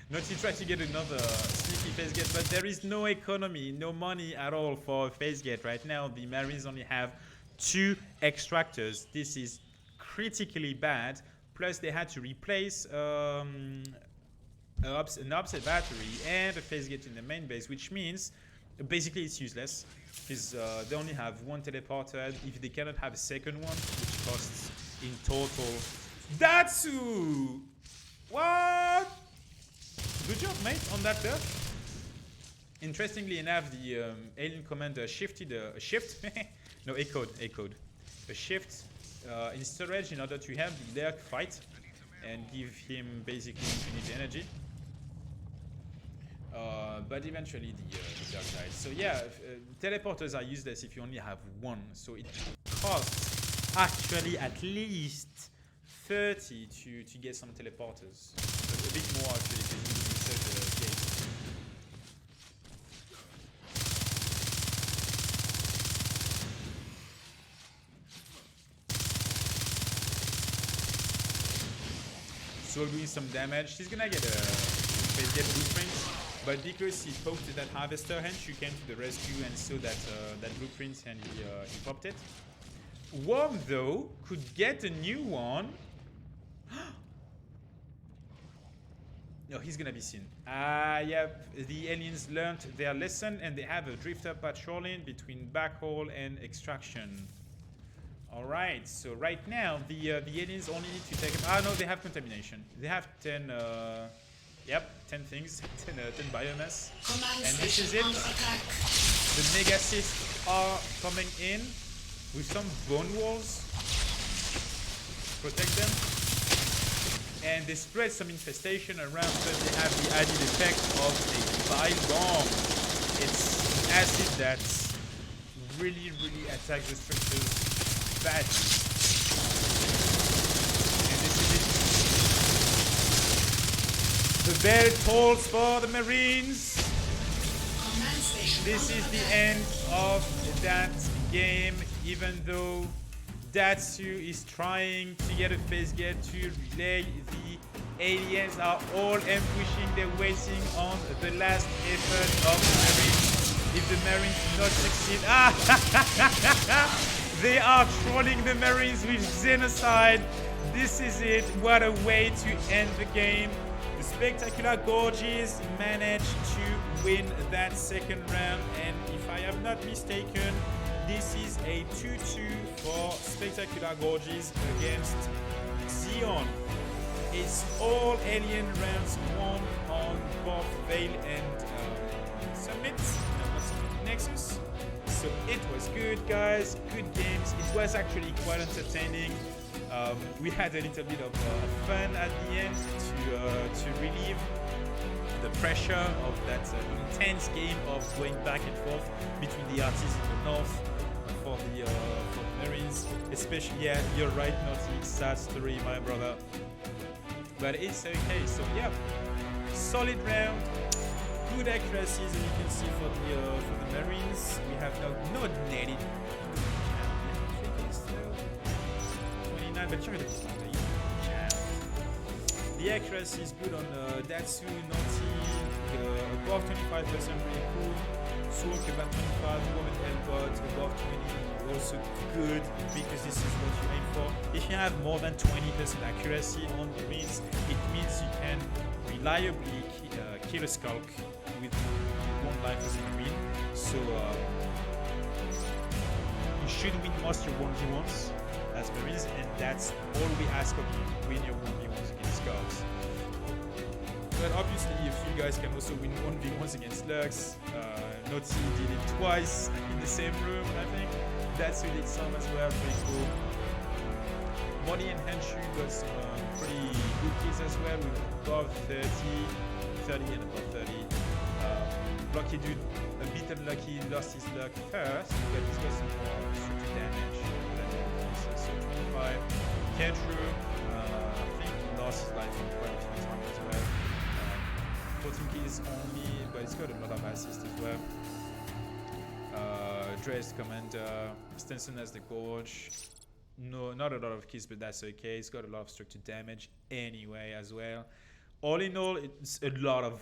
Naughty tried to get another sneaky phase gate, but there is no economy, no money at all for a phase gate right now. The Marines only have 2 extractors. This is critically bad. Plus, they had to replace an observatory and a phase gate in the main base, which means basically it's useless because they only have 1 teleporter. If they cannot have a second one, which costs in total Datsu. What? Good job, mate, on that turf. Interestingly enough, the alien commander shifted a shift. No, a code. A shift in storage in order to have the Lurk fight and give him basically infinite energy. But eventually the Lurk died. So yeah, teleporters are useless if you only have 1. So it costs actually at least 30 to get some teleporters. A bit more actually because you need to insert the gate. So doing some damage. He's gonna get a phase gate blueprint, but because he poked that harvester hand, she came to the rescue and saw that blueprint and he popped it. Worm though could get a new one. No, he's gonna be seen. Yep, the aliens learned their lesson and they have a drifter patrolling between backhaul and extraction. Alright, so right now the aliens only need to take... Ah no, they have contamination. They have 10... yep, 10 things, 10 biomass. And this is it. The Megacysts are coming in with some bone walls. Protect them. And they spread some infestation around, but they have the added effect of a bile bomb. It's acid that really attacks the structures badly. And this is it. The bell tolls for the Marines. This is the end of that game, even though Datsu is trying to get a phase gate to relay. The aliens are all ambushing. They're waiting on the last effort of the Marines. If the Marines do not succeed, they are trolling the Marines with genocide. This is it. What a way to end the game. The SpectacularGorges managed to win that second round, and if I am not mistaken, this is a 2-2 for SpectacularGorges against Xeon. It's all alien rounds won on both Veil and Summit. No, not Summit, Nexus. So it was good, guys. Good games. It was actually quite entertaining. We had a little bit of fun at the end to relieve the pressure of that intense game of going back and forth between the artists in the north for the Marines. Especially, yeah, you're right, Naughty. Sad story, my brother. But it's okay. So yeah, solid round. Good accuracies, as you can see for the Marines. We have no netted. 29, but you're the accuracy is good on Datsu, Naughty, above 25%, really cool. Soak about 25, Woman Elbot above 20, also good because this is what you aim for. If you have more than 20% accuracy on Marines, it means you can reliably kill a Skulk with 1 life as a Marine. So you should win most your 1v1s as Marines, and that's all we ask of you, win your 1v1s against Skulks. But obviously, if you guys can also win 1v1s against Lux, Naughty did it twice in the same room, I think. That's who did some as well, pretty cool. Money and Henshu got some pretty good kills as well, with above 30 and above 30. Lucky Dude, a bit unlucky, lost his luck first, but he's got some more structure damage than the others. So 25. Kentru, I think he lost his life quite a few times as well. 14 kills only, but he's got a lot of assists as well. Dre's Commander, Stenson as the Gorge. No, not a lot of kills, but that's okay. He's got a lot of structure damage anyway as well. All in all, it's a lot of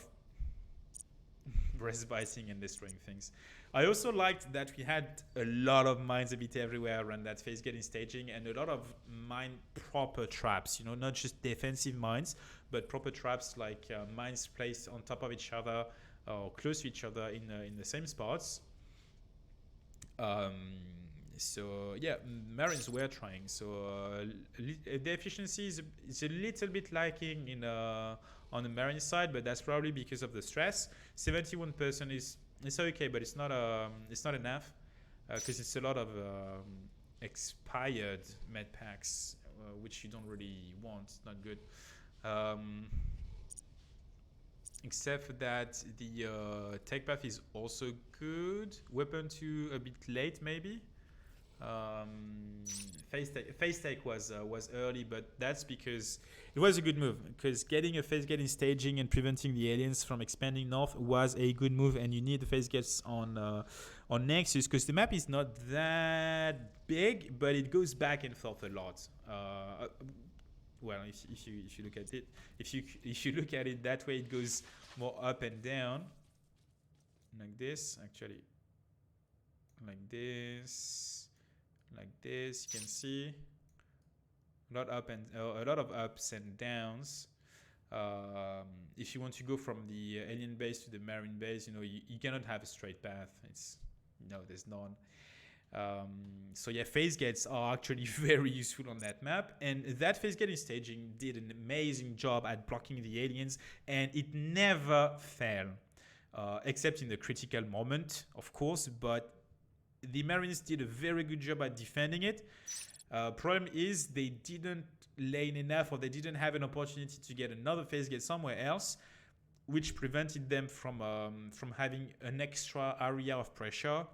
breast biting and destroying things. I also liked that we had a lot of mines a bit everywhere around that phase getting staging, and a lot of mine proper traps, you know, not just defensive mines, but proper traps like mines placed on top of each other or close to each other in the same spots. So yeah, Marines were trying. So the efficiency is a little bit lacking in on the Marine side, but that's probably because of the stress. 71% is okay, but it's not enough because it's a lot of expired med packs, which you don't really want. It's not good. Except for that, the tech path is also good. Weapon 2 a bit late maybe. Phase take was early, but that's because it was a good move, because getting a phase gate in staging and preventing the aliens from expanding north was a good move, and you need the phase gates on Nexus because the map is not that big, but it goes back and forth a lot. Well, if you look at it, if you look at it that way, it goes more up and down, like this actually, like this. Like this, you can see a lot of ups and downs. if you want to go from the alien base to the marine base, you know, you cannot have a straight path. It's, no, there's none. So yeah, phase gates are actually very useful on that map, and that phase gating staging did an amazing job at blocking the aliens, and it never failed, except in the critical moment, of course, but the Marines did a very good job at defending it. Problem is they didn't lane enough, or they didn't have an opportunity to get another phase gate somewhere else, which prevented them from having an extra area of pressure,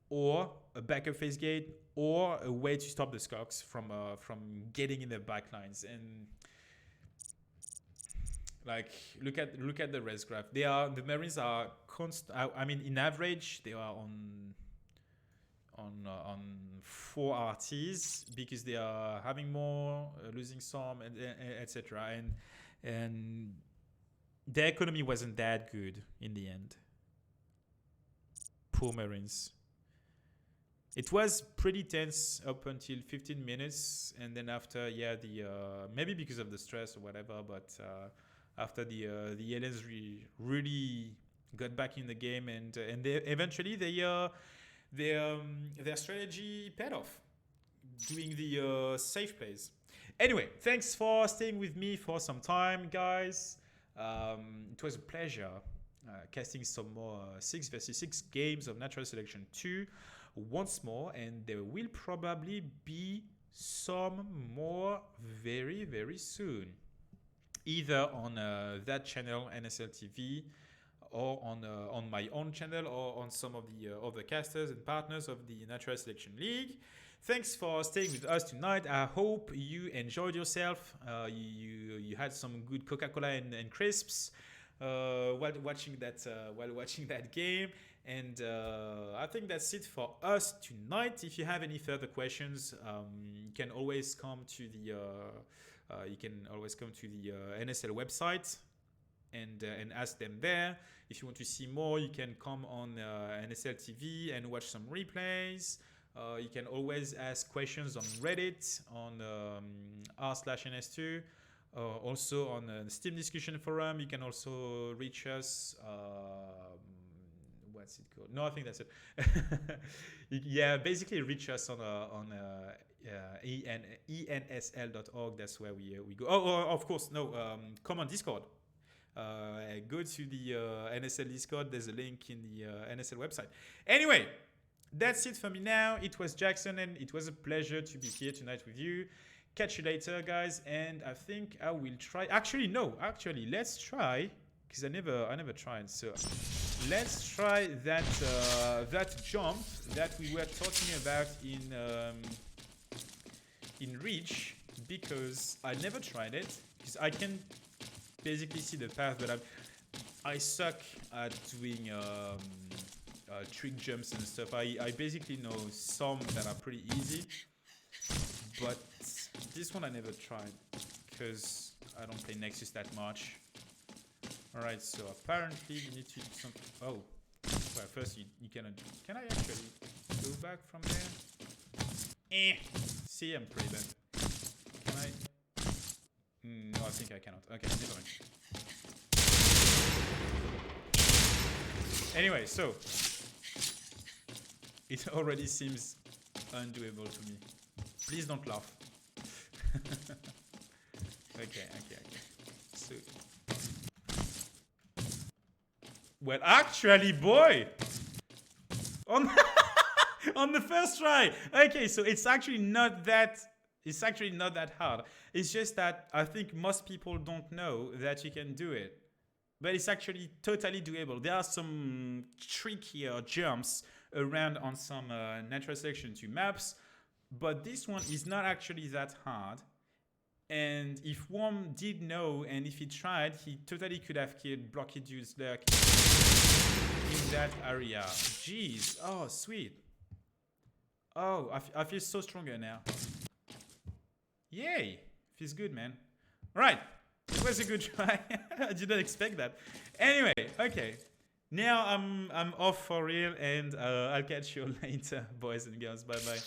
or a backup phase gate, or a way to stop the Skoks from getting in their backlines. And like, look at the res graph. The Marines are constant. I mean, in average, they are on 4 RTs because they are having more, losing some, and etc. And their economy wasn't that good in the end. Poor Marines. It was pretty tense up until 15 minutes, and then after, yeah, maybe because of the stress or whatever, but after the aliens really got back in the game, and they eventually their strategy paid off, doing the safe plays. Anyway, thanks for staying with me for some time, guys. It was a pleasure casting some more 6 vs 6 games of Natural Selection 2 once more, and there will probably be some more very, very soon, either on that channel, NSL TV, or on my own channel, or on some of the other casters and partners of the Natural Selection League. Thanks for staying with us tonight. I hope you enjoyed yourself. You had some good Coca-Cola and crisps while watching that game. And I think that's it for us tonight. If you have any further questions, you can always come to the NSL website and ask them there. If you want to see more, you can come on NSL TV and watch some replays. You can always ask questions on Reddit, on r/NS2, also on the Steam discussion forum. You can also reach us. What's it called? No, I think that's it. Yeah, basically reach us on ensl.org. That's where we go. Oh, of course, no. Come on Discord. Go to the NSL Discord. There's a link in the NSL website. Anyway, that's it for me now. It was Jackson, and it was a pleasure to be here tonight with you. Catch you later, guys. And I think I will try. Actually, let's try, because I never tried. So let's try that jump that we were talking about in Reach, because I never tried it, because I can basically see the path, but I suck at doing trick jumps and stuff. I basically know some that are pretty easy, but this one I never tried because I don't play Nexus that much. Alright, so apparently we need to do something. Oh, well, first you cannot. Can I actually go back from there? See, I'm pretty bad. Can I? No, I think I cannot. Okay, never mind. Anyway, so it already seems undoable to me. Please don't laugh. Okay. So, well, actually, boy, on on the first try. Okay, so it's actually not that hard. It's just that I think most people don't know that you can do it. But it's actually totally doable. There are some trickier jumps around on some Natural Selection 2 maps, but this one is not actually that hard. And if Worm did know, and if he tried, he totally could have killed Blocky Dude's Lurk in that area. Jeez. Oh, sweet. Oh, I feel so stronger now. Yay. Feels good, man. All right. It was a good try. I didn't expect that. Anyway, okay. Now I'm off for real, and I'll catch you later, boys and girls. Bye-bye.